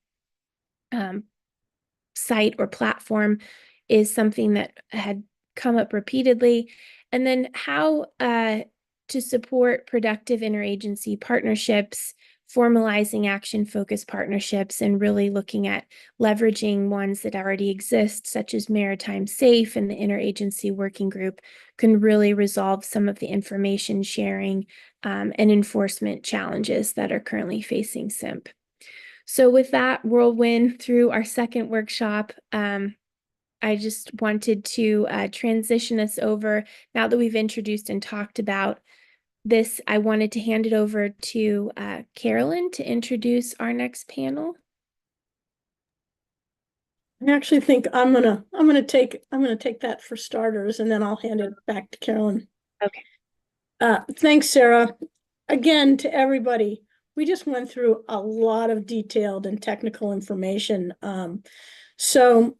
site or platform is something that had come up repeatedly. And then how to support productive interagency partnerships, formalizing action-focused partnerships, and really looking at leveraging ones that already exist, such as Maritime SAFE and the Interagency Working Group, can really resolve some of the information sharing and enforcement challenges that are currently facing SIMP. So with that whirlwind through our second workshop, I just wanted to transition us over. Now that we've introduced and talked about this, I wanted to hand it over to Carolyn to introduce our next panel. I actually think I'm gonna take that for starters, and then I'll hand it back to Carolyn. Okay. Thanks, Sarah. Again, to everybody, we just went through a lot of detailed and technical information. So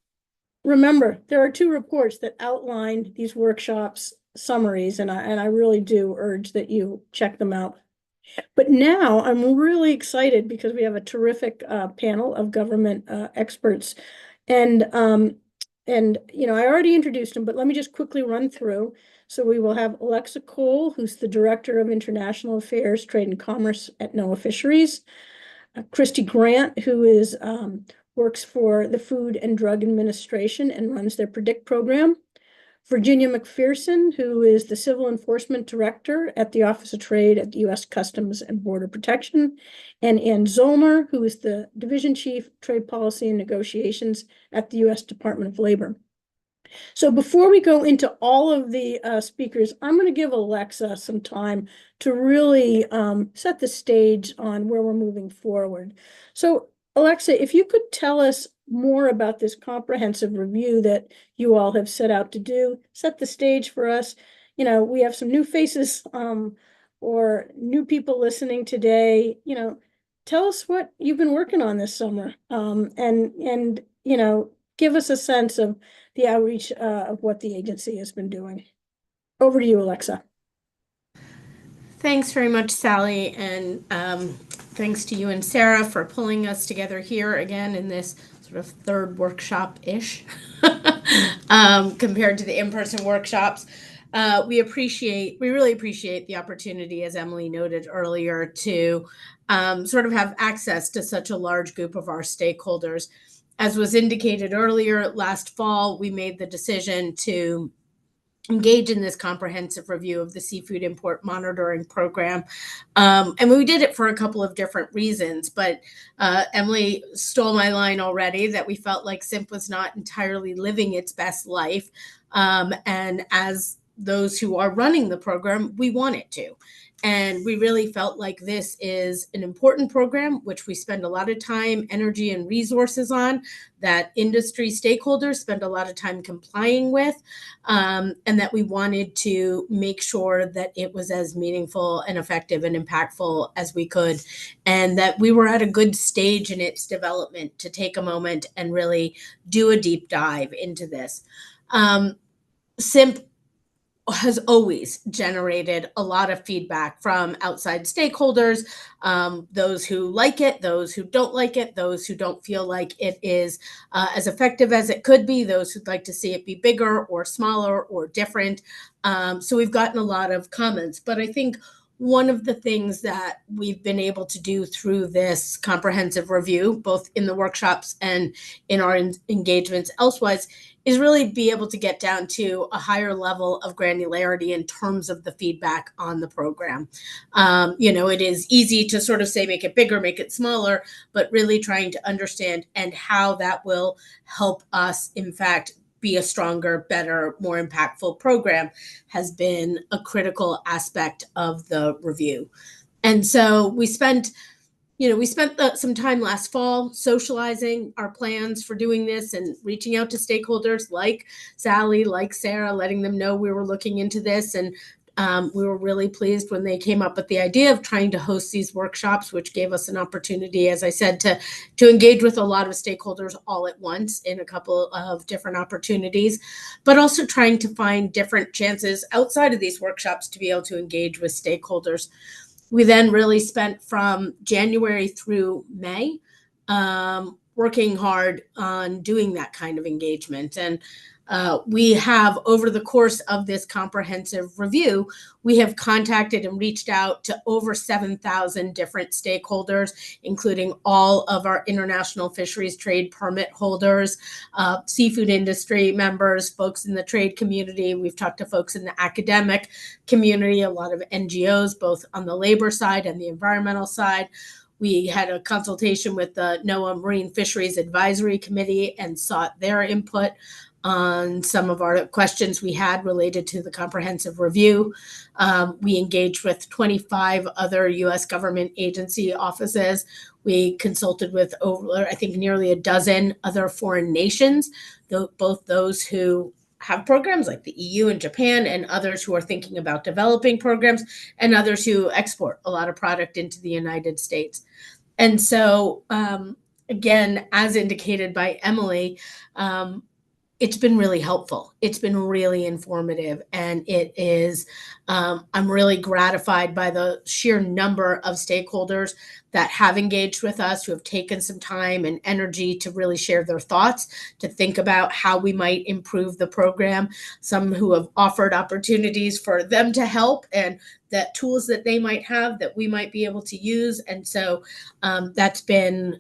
remember, there are 2 reports that outline these workshops summaries, and I really do urge that you check them out. But now I'm really excited because we have a terrific panel of government experts. And you know, I already introduced them, but let me just quickly run through. So we will have Alexa Cole, who's the Director of International Affairs, Trade and Commerce at NOAA Fisheries. Christy Grant, who is works for the Food and Drug Administration and runs their PREDICT program. Virginia McPherson, who is the Civil Enforcement Director at the Office of Trade at the U.S. Customs and Border Protection, and Ann Zollner, who is the Division Chief, Trade Policy and Negotiations at the U.S. Department of Labor. So before we go into all of the speakers, I'm going to give Alexa some time to really set the stage on where we're moving forward. So Alexa, if you could tell us more about this comprehensive review that you all have set out to do, set the stage for us. You know, we have some new faces or new people listening today. You know, tell us what you've been working on this summer and you know, give us a sense of the outreach of what the agency has been doing. Over to you, Alexa. Thanks very much, Sally, and thanks to you and Sarah for pulling us together here again in this sort of third workshop-ish compared to the in-person workshops. We really appreciate the opportunity, as Emily noted earlier, to sort of have access to such a large group of our stakeholders. As was indicated earlier, last fall, we made the decision to engage in this comprehensive review of the seafood import monitoring program. And we did it for a couple of different reasons, but Emily stole my line already that we felt like SIMP was not entirely living its best life. And as those who are running the program, we want it to. And we really felt like this is an important program, which we spend a lot of time, energy, and resources on, that industry stakeholders spend a lot of time complying with, and that we wanted to make sure that it was as meaningful and effective and impactful as we could, and that we were at a good stage in its development to take a moment and really do a deep dive into this. SIMP has always generated a lot of feedback from outside stakeholders, those who like it, those who don't like it, those who don't feel like it is as effective as it could be, those who'd like to see it be bigger or smaller or different. So we've gotten a lot of comments, but I think one of the things that we've been able to do through this comprehensive review, both in the workshops and in our engagements elsewise, is really be able to get down to a higher level of granularity in terms of the feedback on the program. You know, it is easy to sort of say, make it bigger, make it smaller, but really trying to understand and how that will help us, in fact, be a stronger, better, more impactful program has been a critical aspect of the review. And so we spent some time last fall socializing our plans for doing this and reaching out to stakeholders like Sally, like Sarah, letting them know we were looking into this. And we were really pleased when they came up with the idea of trying to host these workshops, which gave us an opportunity, as I said, to engage with a lot of stakeholders all at once in a couple of different opportunities, but also trying to find different chances outside of these workshops to be able to engage with stakeholders. We then really spent from January through May working hard on doing that kind of engagement. And we have, over the course of this comprehensive review, we have contacted and reached out to over 7,000 different stakeholders, including all of our international fisheries trade permit holders, seafood industry members, folks in the trade community. We've talked to folks in the academic community, a lot of NGOs, both on the labor side and the environmental side. We had a consultation with the NOAA Marine Fisheries Advisory Committee and sought their input on some of our questions we had related to the comprehensive review. We engaged with 25 other U.S. government agency offices. We consulted with over, I think, nearly a dozen other foreign nations, both those who have programs like the EU and Japan, and others who are thinking about developing programs, and others who export a lot of product into the United States. And so, again, as indicated by Emily, it's been really helpful. It's been really informative. And it is, I'm really gratified by the sheer number of stakeholders that have engaged with us, who have taken some time and energy to really share their thoughts, to think about how we might improve the program. Some who have offered opportunities for them to help, and that tools that they might have that we might be able to use. And so that's been,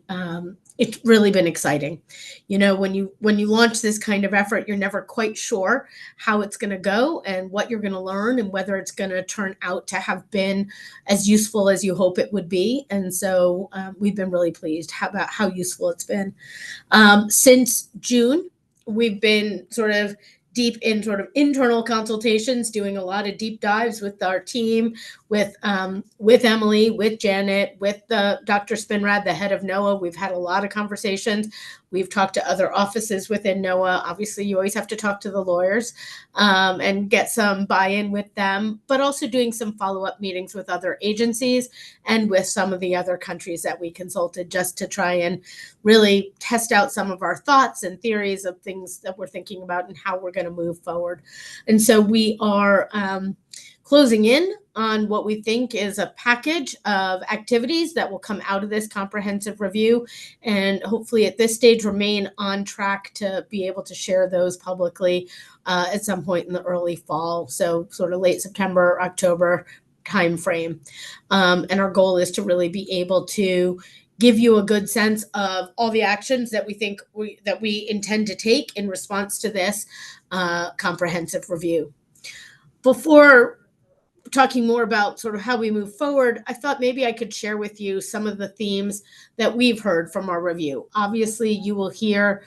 it's really been exciting. You know, when you launch this kind of effort, you're never quite sure how it's going to go and what you're going to learn and whether it's going to turn out to have been as useful as you hope it would be. And so we've been really pleased about how useful it's been. Since June, we've been sort of deep in sort of internal consultations, doing a lot of deep dives with our team, with Emily, with Janet, with Dr. Spinrad, the head of NOAA. We've had a lot of conversations. We've talked to other offices within NOAA. Obviously, you always have to talk to the lawyers and get some buy-in with them, but also doing some follow-up meetings with other agencies and with some of the other countries that we consulted, just to try and really test out some of our thoughts and theories of things that we're thinking about and how we're going to move forward. And so we are closing in on what we think is a package of activities that will come out of this comprehensive review, and hopefully at this stage remain on track to be able to share those publicly at some point in the early fall, so sort of late September, October timeframe. And our goal is to really be able to give you a good sense of all the actions that we think we intend to take in response to this comprehensive review. Before talking more about sort of how we move forward, I thought maybe I could share with you some of the themes that we've heard from our review. Obviously, you will hear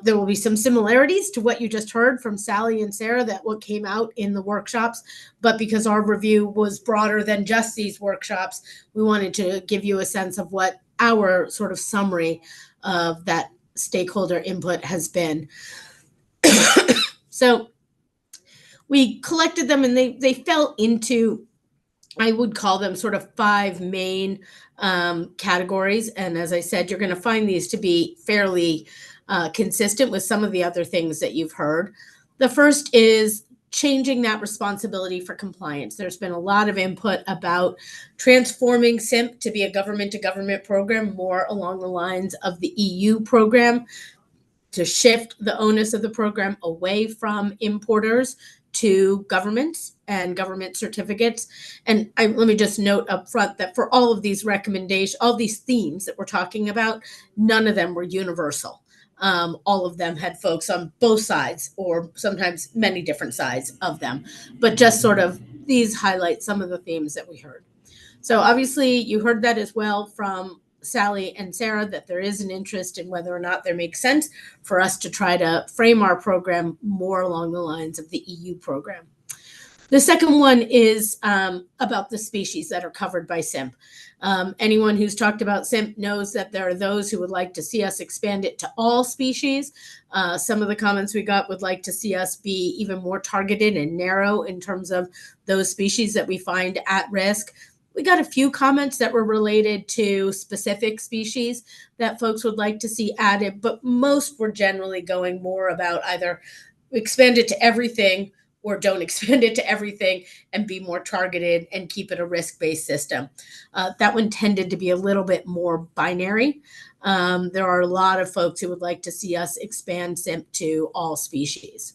there will be some similarities to what you just heard from Sally and Sarah, that what came out in the workshops, but because our review was broader than just these workshops, we wanted to give you a sense of what our sort of summary of that stakeholder input has been. So we collected them, and they fell into, I would call them sort of 5 main categories. And as I said, you're going to find these to be fairly consistent with some of the other things that you've heard. The first is changing that responsibility for compliance. There's been a lot of input about transforming SIMP to be a government-to-government program, more along the lines of the EU program, to shift the onus of the program away from importers to governments and government certificates. And let me just note up front that for all of these recommendations, all these themes that we're talking about, none of them were universal. All of them had folks on both sides, or sometimes many different sides of them. But just sort of these highlight some of the themes that we heard. So obviously you heard that as well from Sally and Sarah that there is an interest in whether or not there makes sense for us to try to frame our program more along the lines of the EU program. The second one is about the species that are covered by SIMP. Anyone who's talked about SIMP knows that there are those who would like to see us expand it to all species. Some of the comments we got would like to see us be even more targeted and narrow in terms of those species that we find at risk. We got a few comments that were related to specific species that folks would like to see added, but most were generally going more about either expand it to everything or don't expand it to everything and be more targeted and keep it a risk-based system. That one tended to be a little bit more binary. There are a lot of folks who would like to see us expand SIMP to all species.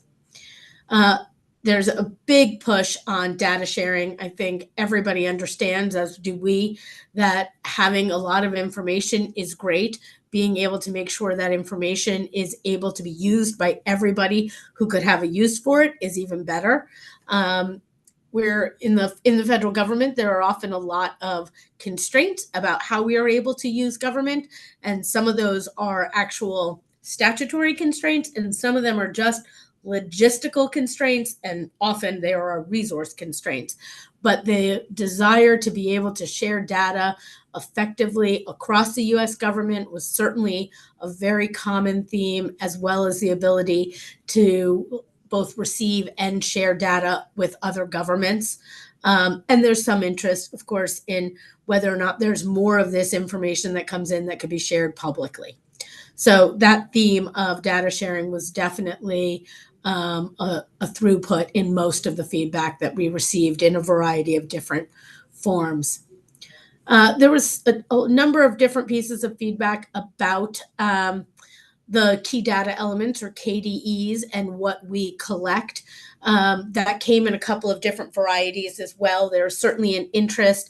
There's a big push on data sharing. I think everybody understands, as do we, that having a lot of information is great. Being able to make sure that information is able to be used by everybody who could have a use for it is even better. We're in the federal government, there are often a lot of constraints about how we are able to use government, and some of those are actual statutory constraints, and some of them are just logistical constraints, and often there are resource constraints. But the desire to be able to share data effectively across the US government was certainly a very common theme, as well as the ability to both receive and share data with other governments. And there's some interest, of course, in whether or not there's more of this information that comes in that could be shared publicly. So that theme of data sharing was definitely a throughput in most of the feedback that we received in a variety of different forms. There was a number of different pieces of feedback about the key data elements, or KDEs, and what we collect. That came in a couple of different varieties as well. There's certainly an interest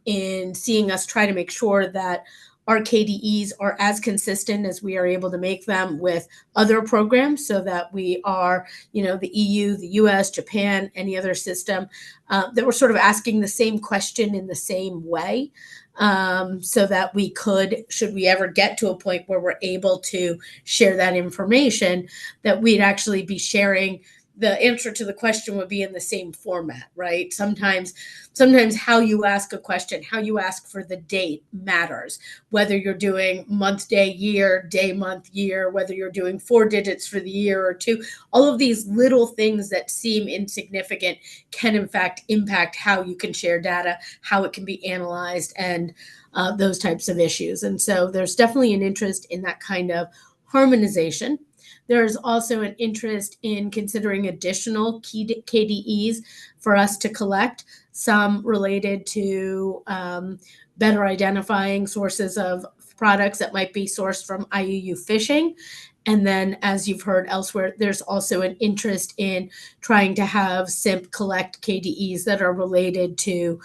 in seeing us try to make sure that our KDEs are as consistent as we are able to make them with other programs, so that we are, the EU, the US, Japan, any other system, that we're sort of asking the same question in the same way, so that we could, should we ever get to a point where we're able to share that information, that we'd actually be sharing the answer to the question would be in the same format, right? Sometimes how you ask a question, how you ask for the date matters, whether you're doing month, day, year, day, month, year, whether you're doing 4 digits for the year or 2, all of these little things that seem insignificant can in fact impact how you can share data, how it can be analyzed, and those types of issues. And so there's definitely an interest in that kind of harmonization. There's also an interest in considering additional KDEs for us to collect, some related to better identifying sources of products that might be sourced from IUU fishing. And then, as you've heard elsewhere, there's also an interest in trying to have SIMP collect KDEs that are related to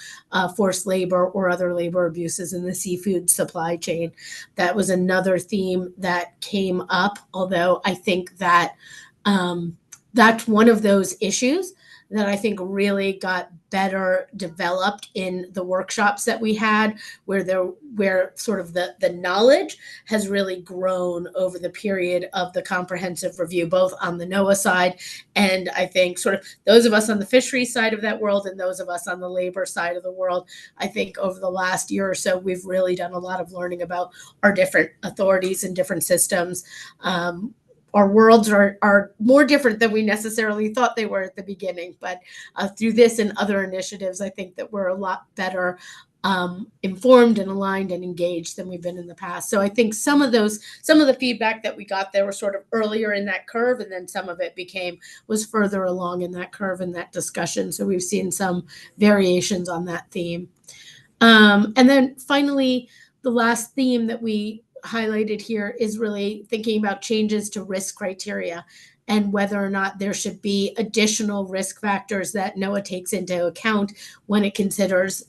forced labor or other labor abuses in the seafood supply chain. That was another theme that came up, although I think that that's one of those issues that I think really got better developed in the workshops that we had, where sort of the knowledge has really grown over the period of the comprehensive review, both on the NOAA side, and I think sort of those of us on the fisheries side of that world and those of us on the labor side of the world. I think over the last year or so, we've really done a lot of learning about our different authorities and different systems. Our worlds are more different than we necessarily thought they were at the beginning, but through this and other initiatives, I think that we're a lot better informed and aligned and engaged than we've been in the past. So I think some of the feedback that we got there were sort of earlier in that curve, and then some of it was further along in that curve in that discussion. So we've seen some variations on that theme. And then finally, the last theme that we highlighted here is really thinking about changes to risk criteria and whether or not there should be additional risk factors that NOAA takes into account when it considers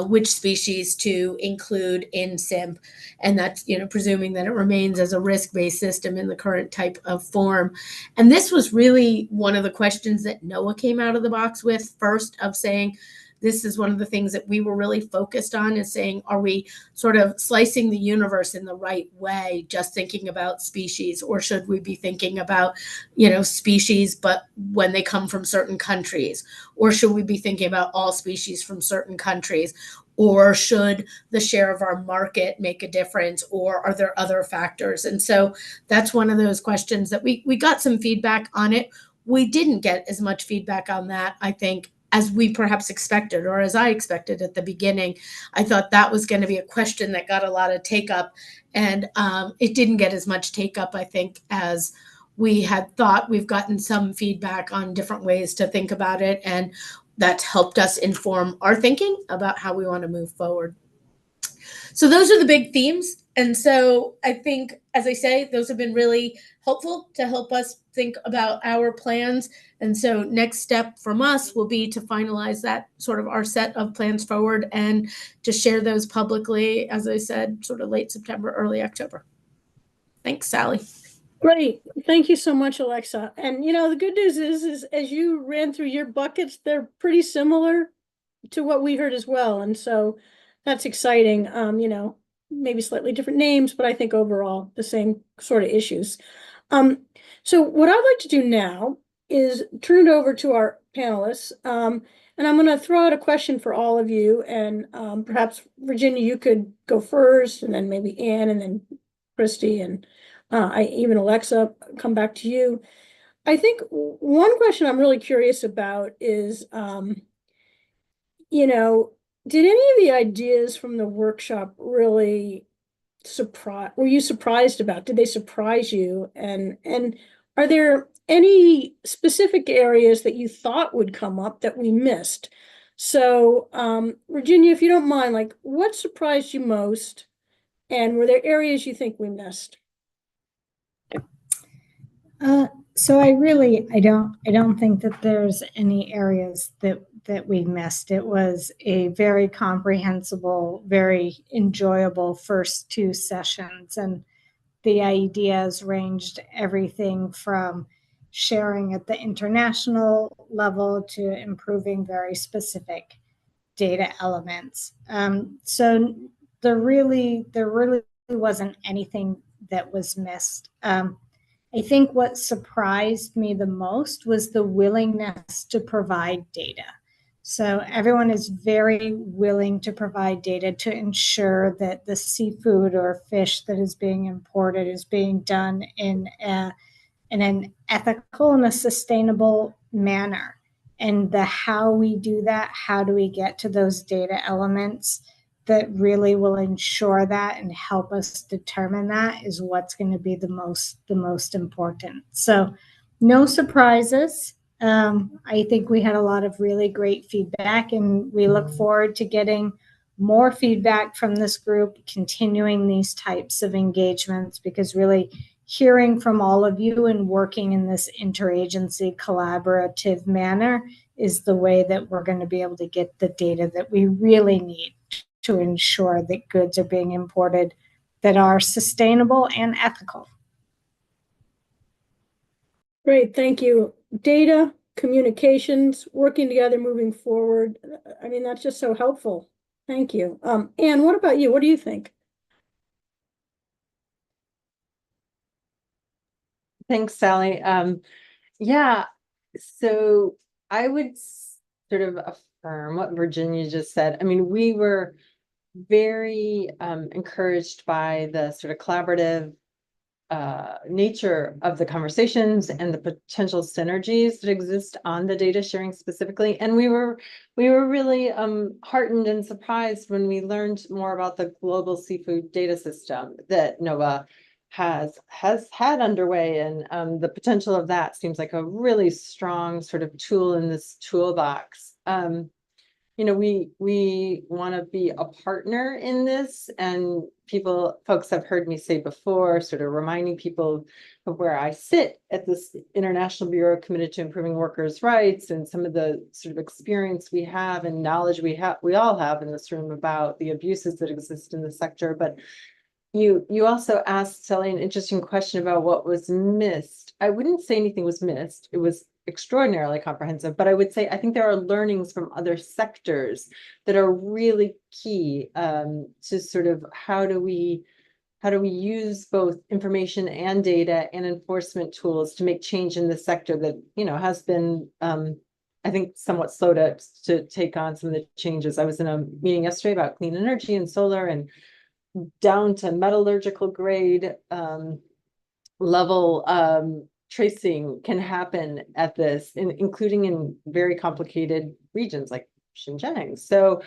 which species to include in SIMP. And that's, presuming that it remains as a risk-based system in the current type of form. And this was really one of the questions that NOAA came out of the box with first, of saying, this is one of the things that we were really focused on, is saying, are we sort of slicing the universe in the right way, just thinking about species, or should we be thinking about, species, but when they come from certain countries, or should we be thinking about all species from certain countries, or should the share of our market make a difference, or are there other factors? And so that's one of those questions that we got some feedback on it. We didn't get as much feedback on that, I think, as we perhaps expected, or as I expected at the beginning. I thought that was going to be a question that got a lot of take up, and it didn't get as much take up, I think, as we had thought. We've gotten some feedback on different ways to think about it, and that's helped us inform our thinking about how we want to move forward. So those are the big themes. And so I think, as I say, those have been really helpful to help us think about our plans. And so next step from us will be to finalize that sort of our set of plans forward and to share those publicly, as I said, sort of late September, early October. Thanks, Sally. Great. Thank you so much, Alexa. And the good news is as you ran through your buckets, they're pretty similar to what we heard as well. And so that's exciting. Maybe slightly different names, but I think overall the same sort of issues. So what I'd like to do now is turn it over to our panelists. And I'm going to throw out a question for all of you. And perhaps, Virginia, you could go first, and then maybe Anne, and then Christy, and even Alexa, come back to you. I think one question I'm really curious about is, did any of the ideas from the workshop really were you surprised about? Did they surprise you? And are there any specific areas that you thought would come up that we missed? So, Virginia, if you don't mind, like, what surprised you most? And were there areas you think we missed? So I don't think that there's any areas that we missed. It was a very comprehensible, very enjoyable first two sessions, and the ideas ranged everything from sharing at the international level to improving very specific data elements. So there really wasn't anything that was missed. I think what surprised me the most was the willingness to provide data. So everyone is very willing to provide data to ensure that the seafood or fish that is being imported is being done in an ethical and a sustainable manner. And how we do that, how do we get to those data elements that really will ensure that and help us determine that, is what's going to be the most important. So no surprises. I think we had a lot of really great feedback, and we look forward to getting more feedback from this group, continuing these types of engagements, because really hearing from all of you and working in this interagency collaborative manner is the way that we're going to be able to get the data that we really need to ensure that goods are being imported that are sustainable and ethical. Great, thank you. Data, communications, working together, moving forward. I mean, that's just so helpful. Thank you. Anne, what about you? What do you think? Thanks, Sally. Yeah, so I would sort of affirm what Virginia just said. I mean, we were very encouraged by the sort of collaborative nature of the conversations and the potential synergies that exist on the data sharing specifically. And we were really heartened and surprised when we learned more about the global seafood data system that NOAA has had underway, and the potential of that seems like a really strong sort of tool in this toolbox. We want to be a partner in this, and folks have heard me say before, sort of reminding people of where I sit at this International Bureau committed to improving workers' rights, and some of the sort of experience we have and knowledge we all have in this room about the abuses that exist in the sector. But you also asked, Sally, an interesting question about what was missed. I wouldn't say anything was missed. It was extraordinarily comprehensive, but I would say I think there are learnings from other sectors that are really key to sort of how do we use both information and data and enforcement tools to make change in the sector that, you know, has been, I think, somewhat slow to take on some of the changes. I was in a meeting yesterday about clean energy and solar, and down to metallurgical grade level tracing can happen at this, including in very complicated regions like Xinjiang. So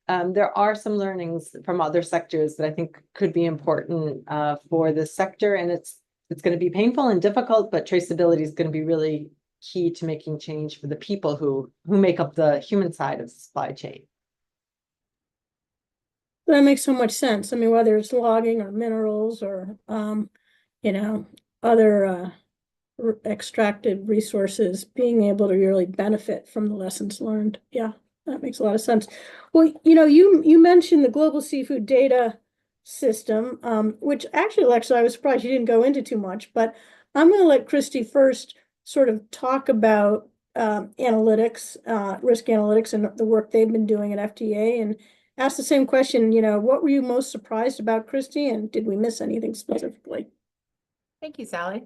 there are some learnings from other sectors that I think could be important for this sector, and it's going to be painful and difficult, but traceability is going to be really key to making change for the people who make up the human side of the supply chain. That makes so much sense. I mean, whether it's logging or minerals or, you know, other extracted resources, being able to really benefit from the lessons learned. Yeah, that makes a lot of sense. Well, you know, you mentioned the global seafood data system, which actually, Alexa, I was surprised you didn't go into too much, but I'm going to let Christy first sort of talk about analytics, risk analytics, and the work they've been doing at FDA, and ask the same question, you know, what were you most surprised about, Christy, and did we miss anything specifically? Thank you, Sally.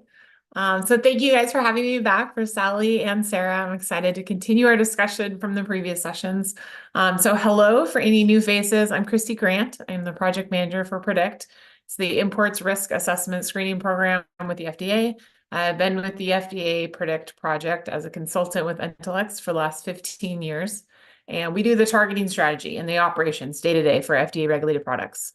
So thank you guys for having me back. For Sally and Sarah, I'm excited to continue our discussion from the previous sessions. So hello for any new faces. I'm Christy Grant. I'm the project manager for Predict. It's the Imports Risk Assessment Screening Program with the FDA. I've been with the FDA Predict project as a consultant with Intellex for the last 15 years. And we do the targeting strategy and the operations day to day for FDA regulated products.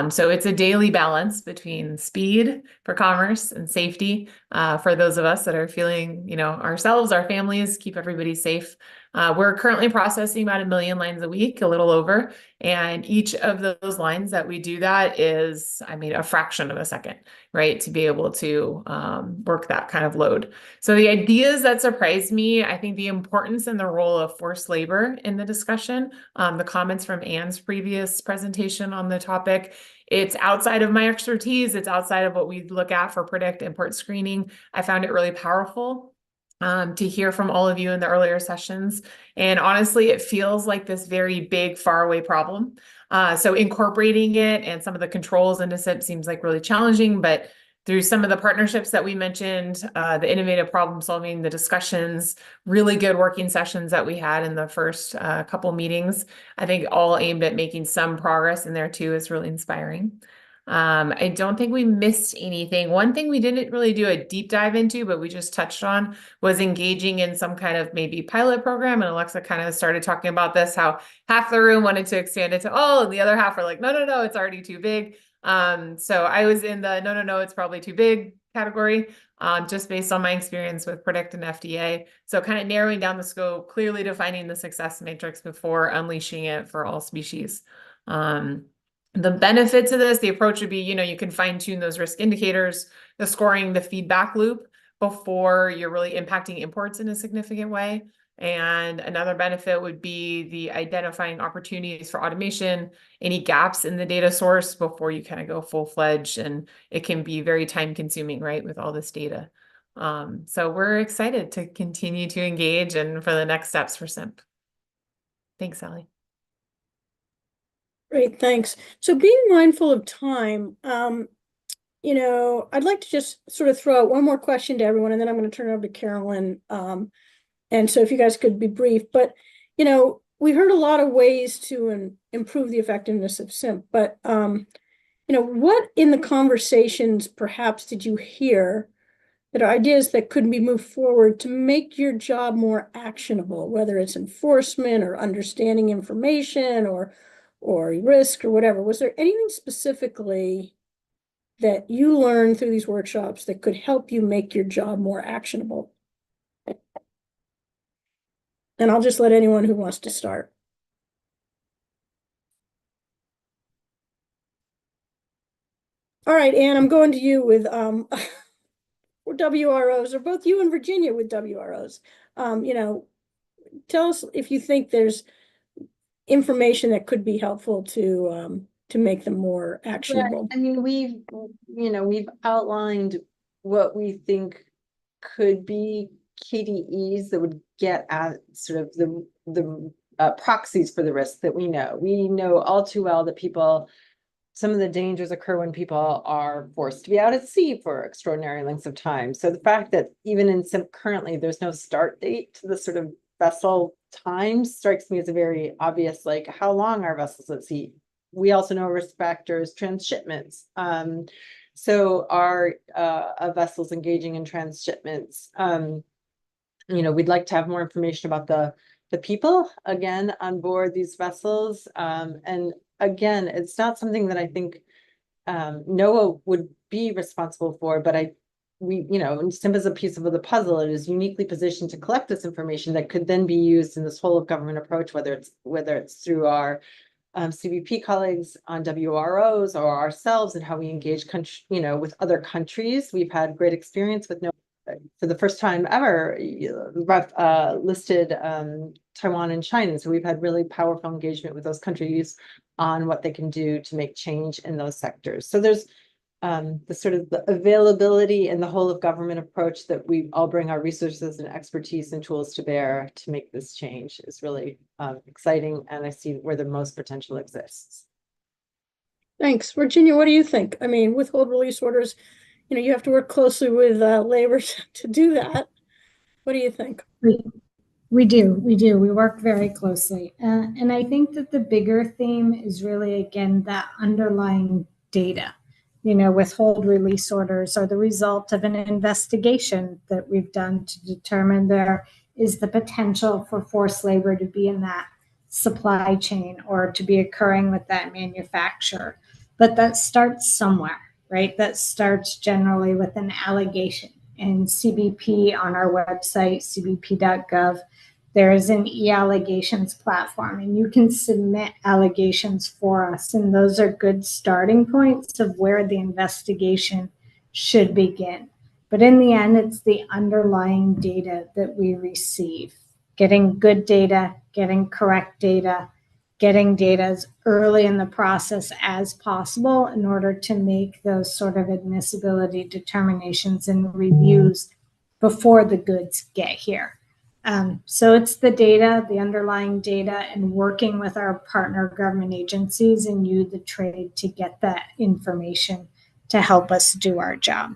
So it's a daily balance between speed for commerce and safety for those of us that are feeling, you know, ourselves, our families, keep everybody safe. We're currently processing about 1 million lines a week, a little over. And each of those lines that we do that is, I mean, a fraction of a second, right? To be able to work that kind of load. So the ideas that surprised me, I think the importance and the role of forced labor in the discussion, the comments from Anne's previous presentation on the topic, it's outside of my expertise. It's outside of what we look at for Predict import screening. I found it really powerful to hear from all of you in the earlier sessions. And honestly, it feels like this very big, faraway problem. So incorporating it and some of the controls into SIMP seems like really challenging, but through some of the partnerships that we mentioned, the innovative problem solving, the discussions, really good working sessions that we had in the first couple meetings, I think all aimed at making some progress in there too is really inspiring. I don't think we missed anything. One thing we didn't really do a deep dive into, but we just touched on, was engaging in some kind of maybe pilot program. And Alexa kind of started talking about this, how half the room wanted to expand it to all, and the other half were like, no, it's already too big. So I was in the no, it's probably too big category, just based on my experience with Predict and FDA. So kind of narrowing down the scope, clearly defining the success matrix before unleashing it for all species. The benefits of this, the approach would be, you know, you can fine tune those risk indicators, the scoring, the feedback loop before you're really impacting imports in a significant way. And another benefit would be the identifying opportunities for automation, any gaps in the data source before you kind of go full-fledged, and it can be very time consuming, right, with all this data. So we're excited to continue to engage and for the next steps for SIMP. Thanks, Sally. Great, thanks. So being mindful of time, you know, I'd like to just sort of throw out one more question to everyone, and then I'm going to turn it over to Carolyn. And so if you guys could be brief, but, you know, we heard a lot of ways to improve the effectiveness of SIMP, but, you know, what in the conversations perhaps did you hear that are ideas that could be moved forward to make your job more actionable, whether it's enforcement or understanding information or risk or whatever? Was there anything specifically that you learned through these workshops that could help you make your job more actionable? And I'll just let anyone who wants to start. All right, Anne, I'm going to you with WROs, or both you and Virginia with WROs. You know, tell us if you think there's information that could be helpful to make them more actionable. Right. I mean, we've outlined what we think could be KDEs that would get at sort of the proxies for the risk that we know. We know all too well that some of the dangers occur when people are forced to be out at sea for extraordinary lengths of time. So the fact that even in SIMP currently, there's no start date to the sort of vessel time strikes me as a very obvious, like, how long are vessels at sea? We also know risk factors, transshipments. So are vessels engaging in transshipments? We'd like to have more information about the people, again, on board these vessels. And again, it's not something that I think NOAA would be responsible for, but SIMP is a piece of the puzzle. It is uniquely positioned to collect this information that could then be used in this whole of government approach, whether it's through our CBP colleagues on WROs or ourselves and how we engage with other countries. We've had great experience with NOAA. For the first time ever, listed Taiwan and China. So we've had really powerful engagement with those countries on what they can do to make change in those sectors. So there's the sort of the availability and the whole of government approach that we all bring our resources and expertise and tools to bear to make this change is really exciting. And I see where the most potential exists. Thanks. Virginia, what do you think? I mean, withhold release orders, you have to work closely with labor to do that. What do you think? We do. We work very closely. And I think that the bigger theme is really, again, that underlying data. Withhold release orders are the result of an investigation that we've done to determine there is the potential for forced labor to be in that supply chain or to be occurring with that manufacturer. But that starts somewhere, right? That starts generally with an allegation. And CBP on our website, cbp.gov, there is an e-allegations platform, and you can submit allegations for us. And those are good starting points of where the investigation should begin. But in the end, it's the underlying data that we receive. Getting good data, getting correct data, getting data as early in the process as possible in order to make those sort of admissibility determinations and reviews before the goods get here. So it's the data, the underlying data, and working with our partner government agencies and you, the trade, to get that information to help us do our job.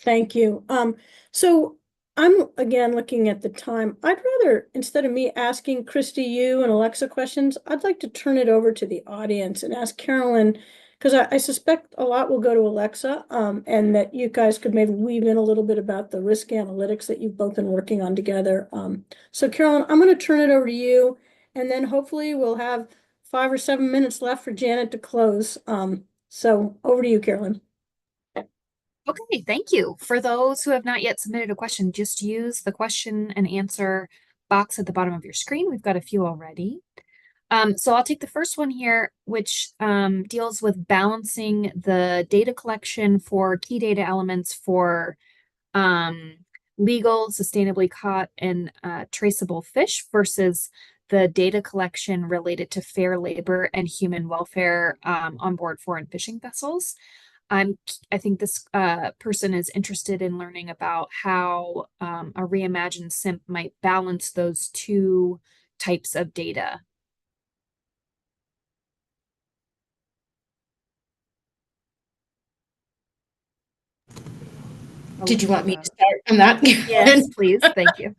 Thank you. So I'm again looking at the time. I'd rather, instead of me asking Christy, you and Alexa questions, I'd like to turn it over to the audience and ask Carolyn, because I suspect a lot will go to Alexa, and that you guys could maybe weave in a little bit about the risk analytics that you've both been working on together. So Carolyn, I'm going to turn it over to you, and then hopefully we'll have 5 or 7 minutes left for Janet to close. So over to you, Carolyn. Okay, thank you. For those who have not yet submitted a question, just use the question and answer box at the bottom of your screen. We've got a few already. So I'll take the first one here, which deals with balancing the data collection for key data elements for legal, sustainably caught, and traceable fish versus the data collection related to fair labor and human welfare on board foreign fishing vessels. I think this person is interested in learning about how a Reimagining SIMP might balance those two types of data. Did you want me to start on that? Yes, please. Thank you.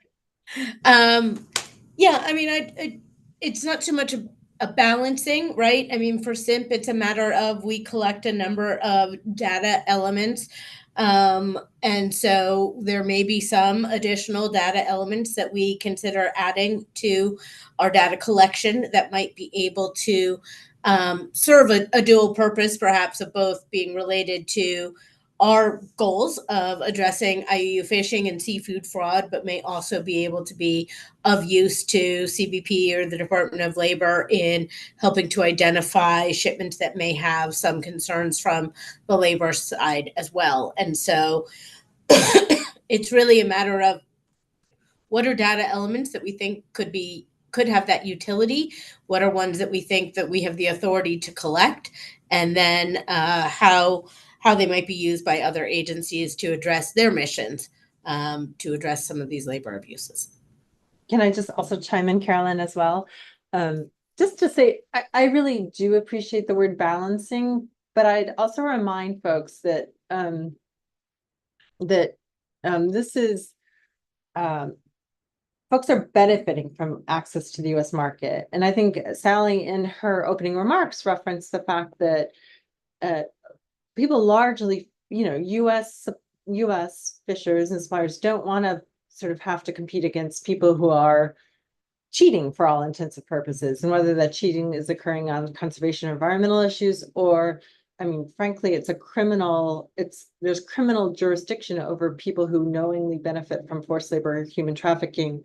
Yeah, I mean, it's not too much a balancing, right? I mean, for SIMP, it's a matter of we collect a number of data elements. And so there may be some additional data elements that we consider adding to our data collection that might be able to serve a dual purpose, perhaps of both being related to our goals of addressing IUU fishing and seafood fraud, but may also be able to be of use to CBP or the Department of Labor in helping to identify shipments that may have some concerns from the labor side as well. And so it's really a matter of what are data elements that we think could have that utility? What are ones that we think that we have the authority to collect? And then how how they might be used by other agencies to address their missions, to address some of these labor abuses. Can I just also chime in, Carolyn, as well? Just to say, I really do appreciate the word balancing, but I'd also remind folks that this is folks are benefiting from access to the U.S. market. And I think Sally, in her opening remarks, referenced the fact that people largely, U.S. fishers and suppliers don't want to sort of have to compete against people who are cheating for all intents and purposes, and whether that cheating is occurring on conservation or environmental issues, or, I mean, frankly, there's criminal jurisdiction over people who knowingly benefit from forced labor and human trafficking.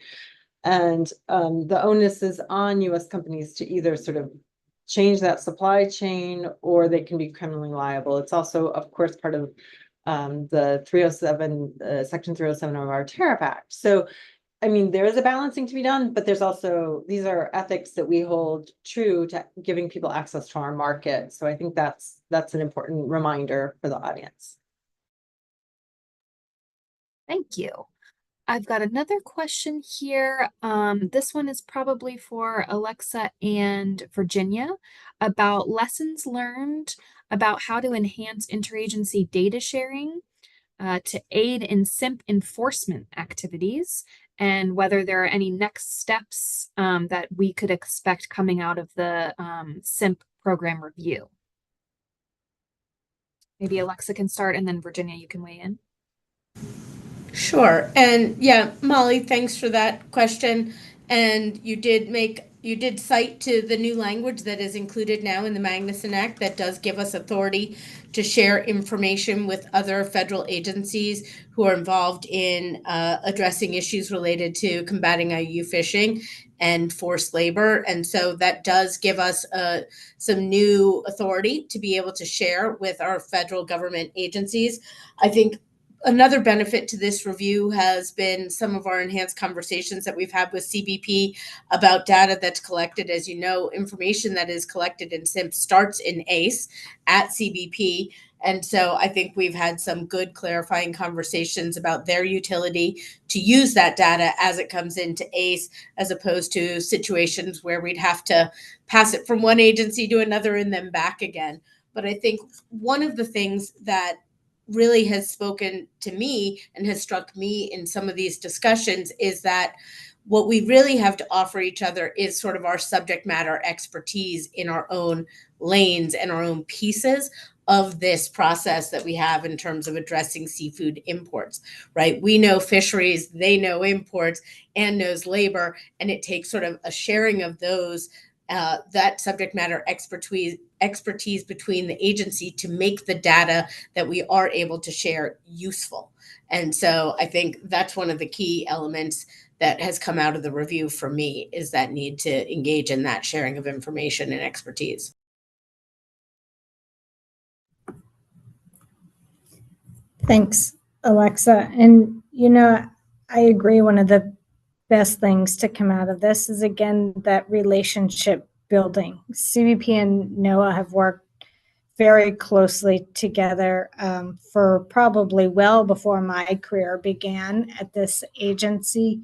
And the onus is on U.S. companies to either sort of change that supply chain, or they can be criminally liable. It's also, of course, part of the 307, Section 307 of our Tariff Act. So, I mean, there is a balancing to be done, but there's also, these are ethics that we hold true to giving people access to our market. So I think that's an important reminder for the audience. Thank you. I've got another question here. This one is probably for Alexa and Virginia about lessons learned about how to enhance interagency data sharing to aid in SIMP enforcement activities, and whether there are any next steps that we could expect coming out of the SIMP program review. Maybe Alexa can start, and then Virginia, you can weigh in. Sure. And yeah, Molly, thanks for that question. And you did cite to the new language that is included now in the Magnuson Act that does give us authority to share information with other federal agencies who are involved in addressing issues related to combating IUU fishing and forced labor. And so that does give us some new authority to be able to share with our federal government agencies. I think another benefit to this review has been some of our enhanced conversations that we've had with CBP about data that's collected. As you know, information that is collected in SIMP starts in ACE at CBP. And so I think we've had some good clarifying conversations about their utility to use that data as it comes into ACE, as opposed to situations where we'd have to pass it from one agency to another and then back again. But I think one of the things that really has spoken to me and has struck me in some of these discussions is that what we really have to offer each other is sort of our subject matter expertise in our own lanes and our own pieces of this process that we have in terms of addressing seafood imports, right? We know fisheries, they know imports, and knows labor, and it takes sort of a sharing of those that subject matter expertise between the agency to make the data that we are able to share useful. And so I think that's one of the key elements that has come out of the review for me, is that need to engage in that sharing of information and expertise. Thanks, Alexa. And, I agree. One of the best things to come out of this is, again, that relationship building. CBP and NOAA have worked very closely together for probably well before my career began at this agency.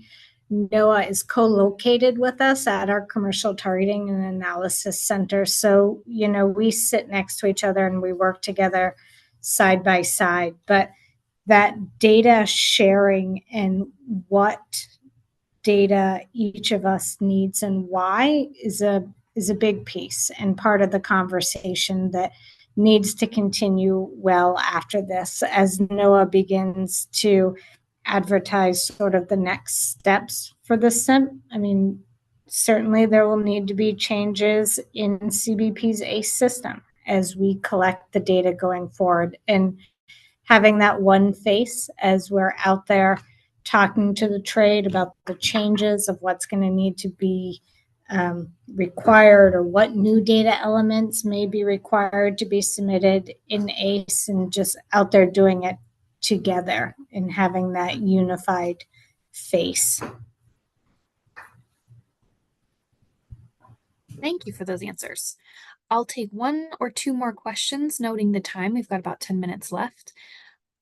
NOAA is co-located with us at our Commercial Targeting and Analysis Center. So, we sit next to each other and we work together side by side. But that data sharing and what data each of us needs and why is a big piece and part of the conversation that needs to continue well after this, as NOAA begins to advertise sort of the next steps for the SIMP. I mean, certainly there will need to be changes in CBP's ACE system as we collect the data going forward, and having that one face as we're out there talking to the trade about the changes of what's going to need to be required, or what new data elements may be required to be submitted in ACE, and just out there doing it together and having that unified face. Thank you for those answers. I'll take 1 or 2 more questions, noting the time. We've got about 10 minutes left.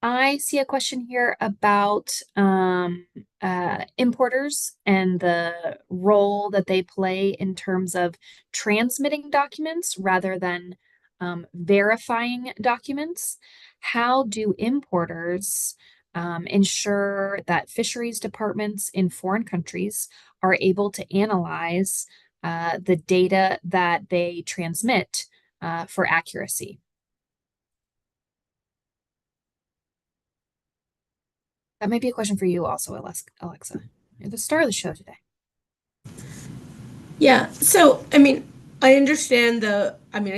I see a question here about importers and the role that they play in terms of transmitting documents rather than verifying documents. How do importers ensure that fisheries departments in foreign countries are able to analyze the data that they transmit for accuracy? That might be a question for you also, Alexa. You're the star of the show today. Yeah. So, I mean, I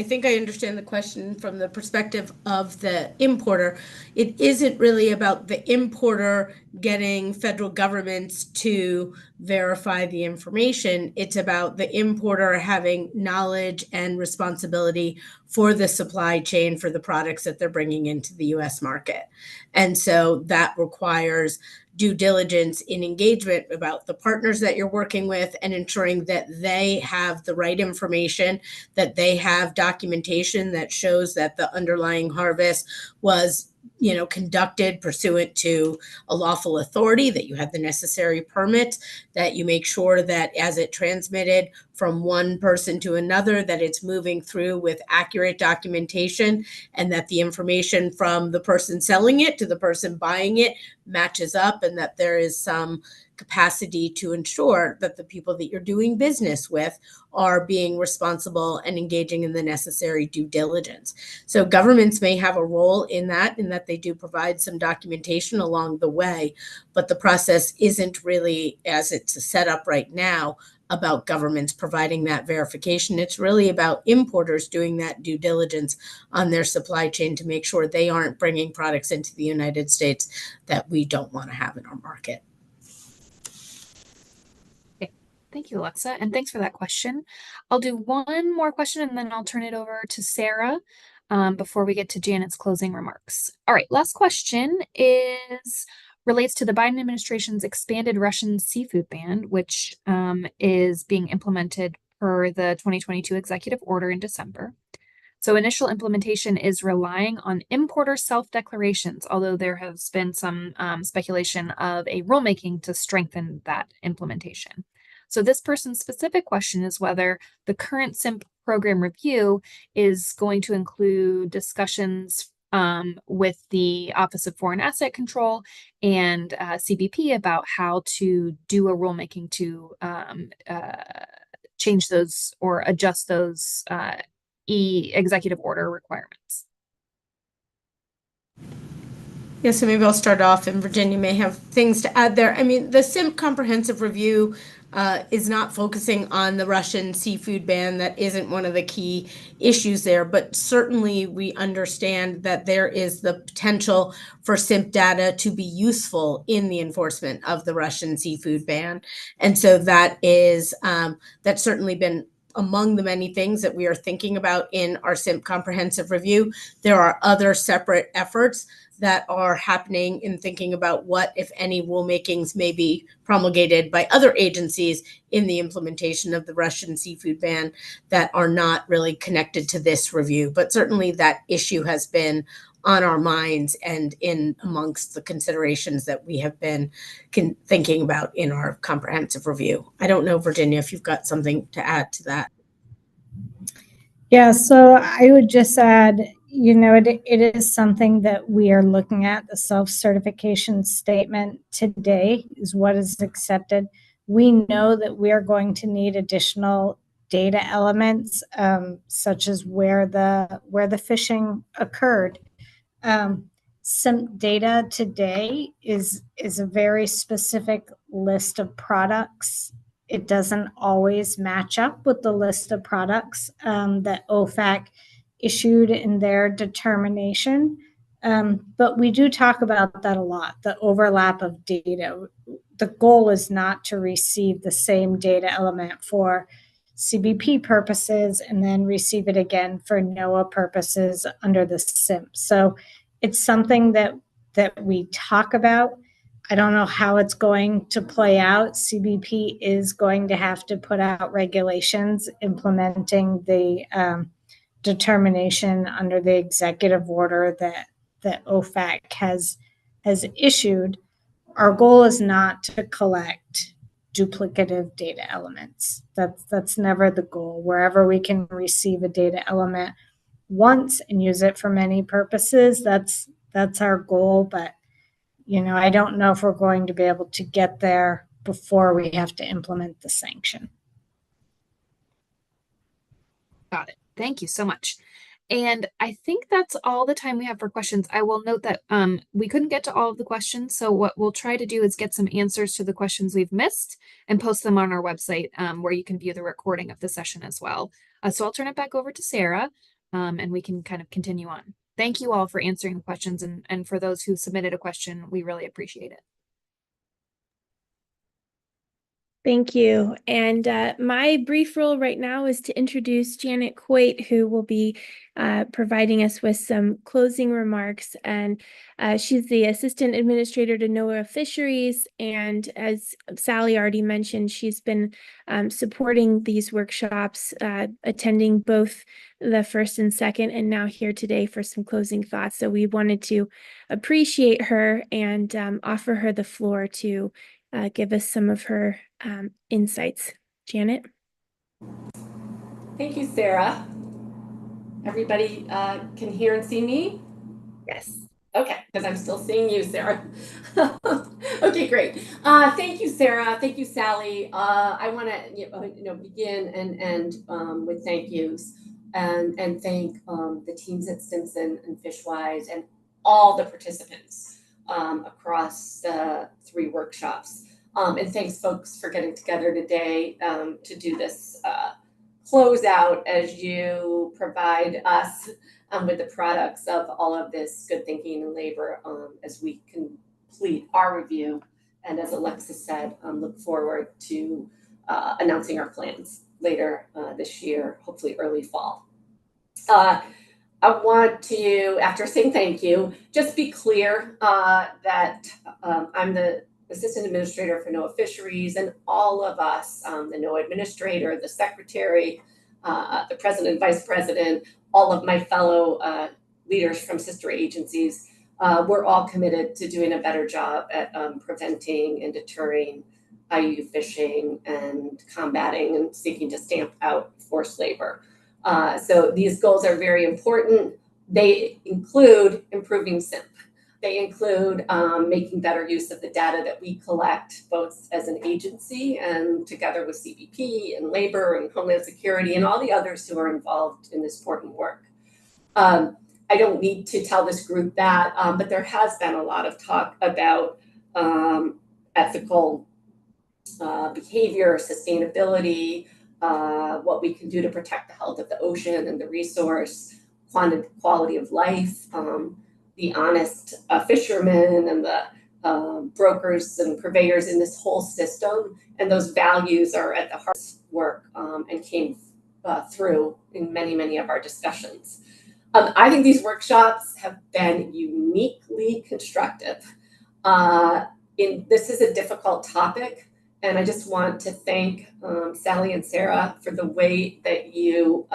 think I understand the question from the perspective of the importer. It isn't really about the importer getting federal governments to verify the information. It's about the importer having knowledge and responsibility for the supply chain for the products that they're bringing into the US market. And so that requires due diligence in engagement about the partners that you're working with and ensuring that they have the right information, that they have documentation that shows that the underlying harvest was conducted pursuant to a lawful authority, that you have the necessary permits, that you make sure that as it transmitted from one person to another, that it's moving through with accurate documentation, and that the information from the person selling it to the person buying it matches up, and that there is some capacity to ensure that the people that you're doing business with are being responsible and engaging in the necessary due diligence. So governments may have a role in that they do provide some documentation along the way, but the process isn't really, as it's set up right now, about governments providing that verification. It's really about importers doing that due diligence on their supply chain to make sure they aren't bringing products into the United States that we don't want to have in our market. Thank you, Alexa, and thanks for that question. I'll do one more question and then I'll turn it over to Sarah before we get to Janet's closing remarks. All right, last question relates to the Biden administration's expanded Russian seafood ban, which is being implemented per the 2022 executive order in December. So initial implementation is relying on importer self-declarations, although there has been some speculation of a rulemaking to strengthen that implementation. So this person's specific question is whether the current SIMP program review is going to include discussions with the Office of Foreign Asset Control and CBP about how to do a rulemaking to change those or adjust those executive order requirements. Yeah, so maybe I'll start off, and Virginia may have things to add there. I mean, the SIMP comprehensive review is not focusing on the Russian seafood ban. That isn't one of the key issues there, but certainly we understand that there is the potential for SIMP data to be useful in the enforcement of the Russian seafood ban. And so that's certainly been among the many things that we are thinking about in our SIMP comprehensive review. There are other separate efforts that are happening in thinking about what, if any, rulemakings may be promulgated by other agencies in the implementation of the Russian seafood ban that are not really connected to this review. But certainly that issue has been on our minds and in amongst the considerations that we have been thinking about in our comprehensive review. I don't know, Virginia, if you've got something to add to that. Yeah, so I would just add, it is something that we are looking at. The self-certification statement today is what is accepted. We know that we are going to need additional data elements, such as where the fishing occurred. Some data today is a very specific list of products. It doesn't always match up with the list of products that OFAC issued in their determination. But we do talk about that a lot, the overlap of data. The goal is not to receive the same data element for CBP purposes and then receive it again for NOAA purposes under the SIMP. So it's something that we talk about. I don't know how it's going to play out. CBP is going to have to put out regulations implementing the determination under the executive order that OFAC has issued, our goal is not to collect duplicative data elements. That's never the goal. Wherever we can receive a data element once and use it for many purposes, that's our goal. But I don't know if we're going to be able to get there before we have to implement the sanction. Got it. Thank you so much. And I think that's all the time we have for questions. I will note that we couldn't get to all of the questions. So what we'll try to do is get some answers to the questions we've missed and post them on our website where you can view the recording of the session as well. So I'll turn it back over to Sarah and we can kind of continue on. Thank you all for answering the questions, and for those who submitted a question, we really appreciate it. Thank you. And my brief role right now is to introduce Janet Coit, who will be providing us with some closing remarks. And she's the Assistant Administrator to NOAA Fisheries. And as Sally already mentioned, she's been supporting these workshops, attending both the first and second, and now here today for some closing thoughts. So we wanted to appreciate her and offer her the floor to give us some of her insights. Janet? Thank you, Sarah. Everybody can hear and see me? Yes. Okay, because I'm still seeing you, Sarah. Okay, great. Thank you, Sarah. Thank you, Sally. I want to begin and end with thank yous and thank the teams at Stimson and FishWise and all the participants across the 3 workshops. And thanks, folks, for getting together today to do this closeout as you provide us with the products of all of this good thinking and labor as we complete our review. And as Alexis said, look forward to announcing our plans later this year, hopefully early fall. I want to, after saying thank you, just be clear that I'm the Assistant Administrator for NOAA Fisheries, and all of us, the NOAA Administrator, the Secretary, the President, Vice President, all of my fellow leaders from sister agencies, we're all committed to doing a better job at preventing and deterring IUU fishing and combating and seeking to stamp out forced labor. So these goals are very important. They include improving SIMP. They include making better use of the data that we collect, both as an agency and together with CBP and Labor and Homeland Security and all the others who are involved in this important work. I don't need to tell this group that, but there has been a lot of talk about ethical behavior, sustainability, what we can do to protect the health of the ocean and the resource, quality of life, the honest fishermen and the brokers and purveyors in this whole system. And those values are at the heart of work and came through in many, many of our discussions. I think these workshops have been uniquely constructive. This is a difficult topic, and I just want to thank Sally and Sarah for the way that you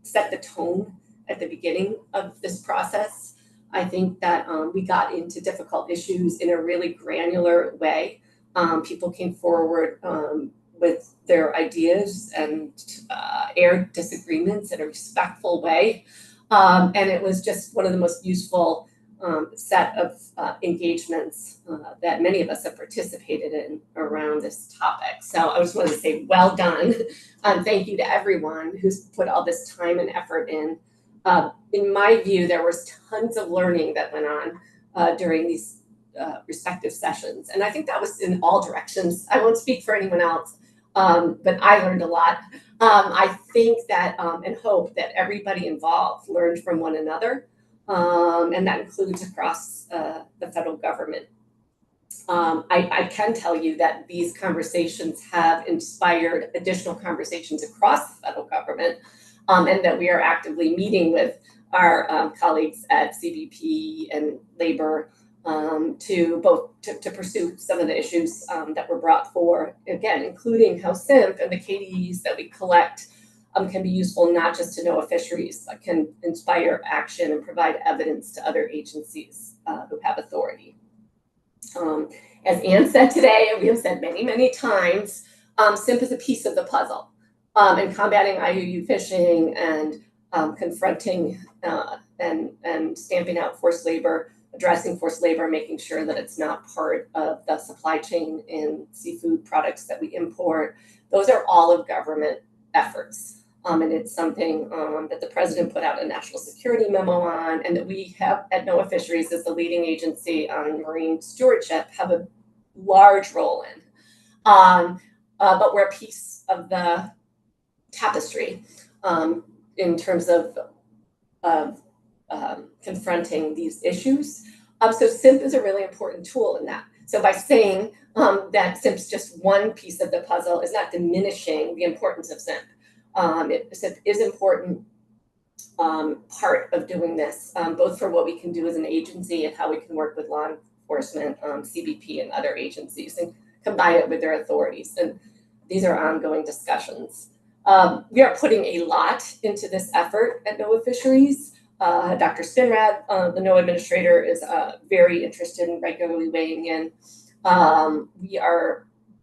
set the tone at the beginning of this process. I think that we got into difficult issues in a really granular way. People came forward with their ideas and aired disagreements in a respectful way. And it was just one of the most useful set of engagements that many of us have participated in around this topic. So I just wanted to say well done. Thank you to everyone who's put all this time and effort in. In my view, there was tons of learning that went on during these respective sessions. And I think that was in all directions. I won't speak for anyone else, but I learned a lot. I think that and hope that everybody involved learned from one another, and that includes across the federal government. I can tell you that these conversations have inspired additional conversations across the federal government, and that we are actively meeting with our colleagues at CBP and Labor to pursue some of the issues that were brought forward, again, including how SIMP and the KDEs that we collect can be useful not just to NOAA fisheries, but can inspire action and provide evidence to other agencies who have authority. As Anne said today, and we have said many, many times, SIMP is a piece of the puzzle in combating IUU fishing and confronting and stamping out forced labor, addressing forced labor, making sure that it's not part of the supply chain in seafood products that we import. Those are all of government efforts. And it's something that the president put out a national security memo on, and that we have at NOAA Fisheries, as the leading agency on marine stewardship, have a large role in. But we're a piece of the tapestry in terms of confronting these issues. So SIMP is a really important tool in that. So by saying that SIMP's just one piece of the puzzle is not diminishing the importance of SIMP. SIMP is important part of doing this, both for what we can do as an agency and how we can work with law enforcement, CBP, and other agencies, and combine it with their authorities. And these are ongoing discussions. We are putting a lot into this effort at NOAA Fisheries. Dr. Spinrad, the NOAA administrator, is very interested in regularly weighing in. I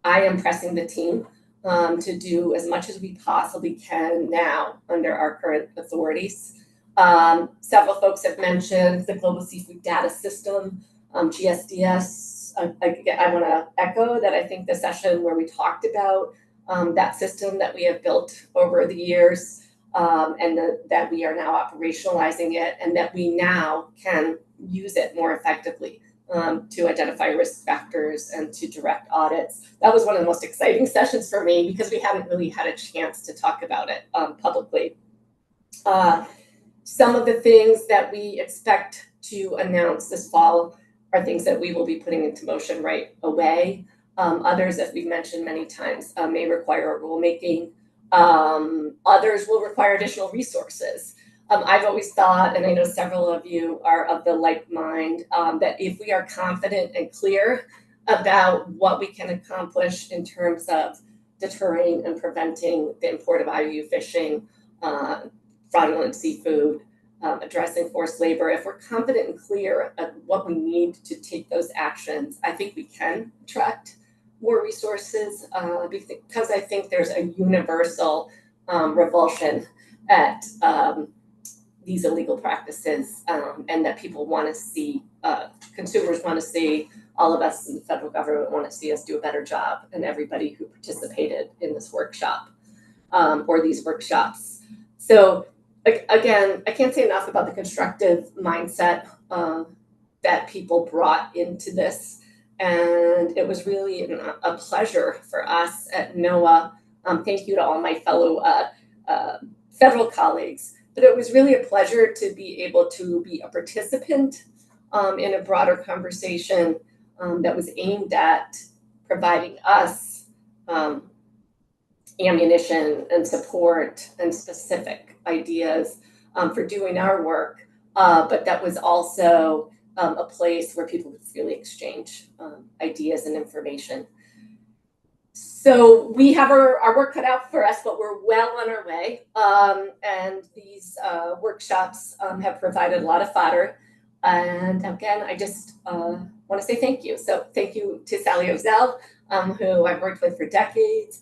am pressing the team to do as much as we possibly can now under our current authorities. Several folks have mentioned the Global Seafood Data System, GSDS. I want to echo that. I think the session where we talked about that system that we have built over the years, and that we are now operationalizing it, and that we now can use it more effectively to identify risk factors and to direct audits. That was one of the most exciting sessions for me because we haven't really had a chance to talk about it publicly. Some of the things that we expect to announce this fall are things that we will be putting into motion right away. Others, as we've mentioned many times, may require rulemaking. Others will require additional resources. I've always thought, and I know several of you are of the like mind, that if we are confident and clear about what we can accomplish in terms of deterring and preventing the import of IUU fishing, fraudulent seafood, addressing forced labor, if we're confident and clear of what we need to take those actions, I think we can attract more resources because I think there's a universal revulsion at these illegal practices, and that people want to see, consumers want to see, all of us in the federal government want to see us do a better job, and everybody who participated in this workshop or these workshops. So again, I can't say enough about the constructive mindset that people brought into this. And it was really a pleasure for us at NOAA. Thank you to all my fellow federal colleagues. But it was really a pleasure to be able to be a participant in a broader conversation that was aimed at providing us ammunition and support and specific ideas for doing our work. But that was also a place where people could really exchange ideas and information. So we have our work cut out for us, but we're well on our way. And these workshops have provided a lot of fodder. And again, I just want to say thank you. So thank you to Sally Ozell, who I've worked with for decades.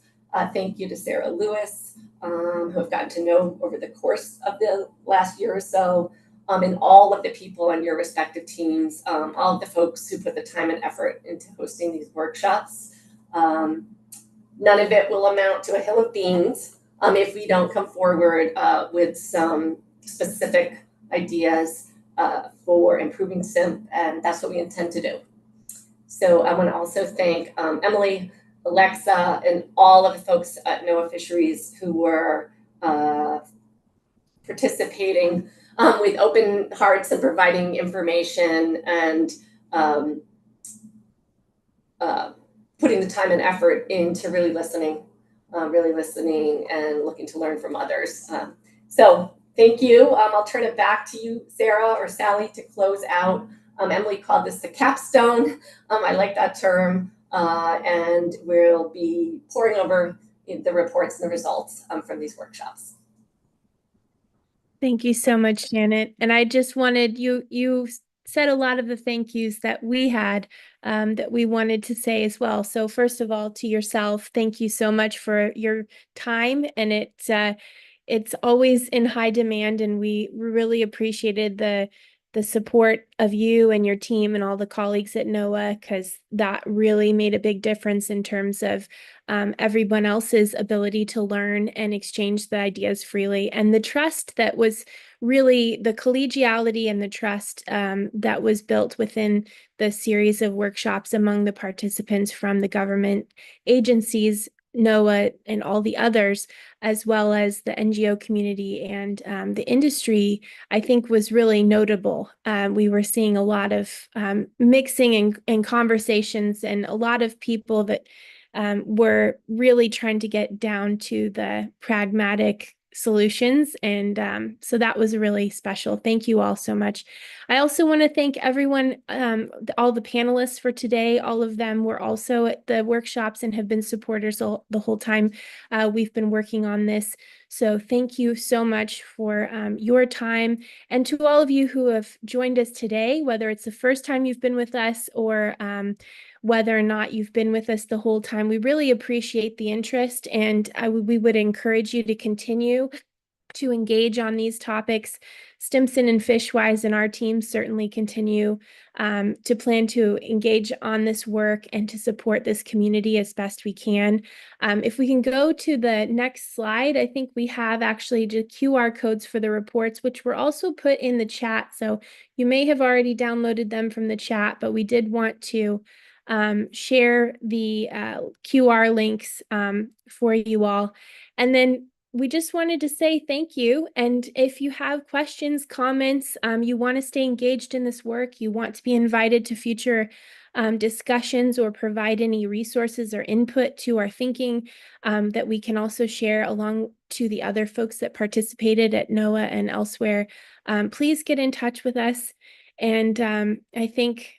Thank you to Sarah Lewis, who I've gotten to know over the course of the last year or so. And all of the people on your respective teams, all of the folks who put the time and effort into hosting these workshops. None of it will amount to a hill of beans if we don't come forward with some specific ideas for improving SIMP, and that's what we intend to do. So I want to also thank Emily, Alexa, and all of the folks at NOAA Fisheries who were participating with open hearts and providing information and putting the time and effort into really listening and looking to learn from others. So thank you. I'll turn it back to you, Sarah or Sally, to close out. Emily called this the capstone. I like that term. And we'll be pouring over the reports and the results from these workshops. Thank you so much, Janet. And I just wanted you said a lot of the thank yous that we had that we wanted to say as well. So first of all, to yourself, thank you so much for your time. And it's always in high demand, and we really appreciated the support of you and your team and all the colleagues at NOAA, because that really made a big difference in terms of everyone else's ability to learn and exchange the ideas freely. And the trust that was really the collegiality and the trust that was built within the series of workshops among the participants from the government agencies, NOAA, and all the others, as well as the NGO community and the industry, I think was really notable. We were seeing a lot of mixing and conversations, and a lot of people that were really trying to get down to the pragmatic solutions. And so that was really special. Thank you all so much. I also want to thank everyone, all the panelists for today. All of them were also at the workshops and have been supporters the whole time we've been working on this. So thank you so much for your time. And to all of you who have joined us today, whether it's the first time you've been with us or whether or not you've been with us the whole time, we really appreciate the interest, and we would encourage you to continue to engage on these topics. Stimson and FishWise and our team certainly continue to plan to engage on this work and to support this community as best we can. If we can go to the next slide, I think we have actually the QR codes for the reports, which were also put in the chat. So you may have already downloaded them from the chat, but we did want to share the QR links for you all. And then we just wanted to say thank you. And if you have questions, comments, you want to stay engaged in this work, you want to be invited to future discussions or provide any resources or input to our thinking that we can also share along to the other folks that participated at NOAA and elsewhere, please get in touch with us. And I think,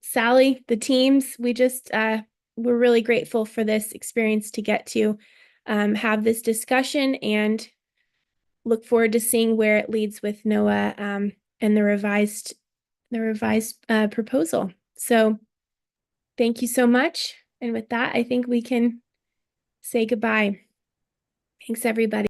Sally, the teams, we're really grateful for this experience to get to have this discussion, and look forward to seeing where it leads with NOAA and the revised proposal. So thank you so much. And with that, I think we can say goodbye. Thanks, everybody.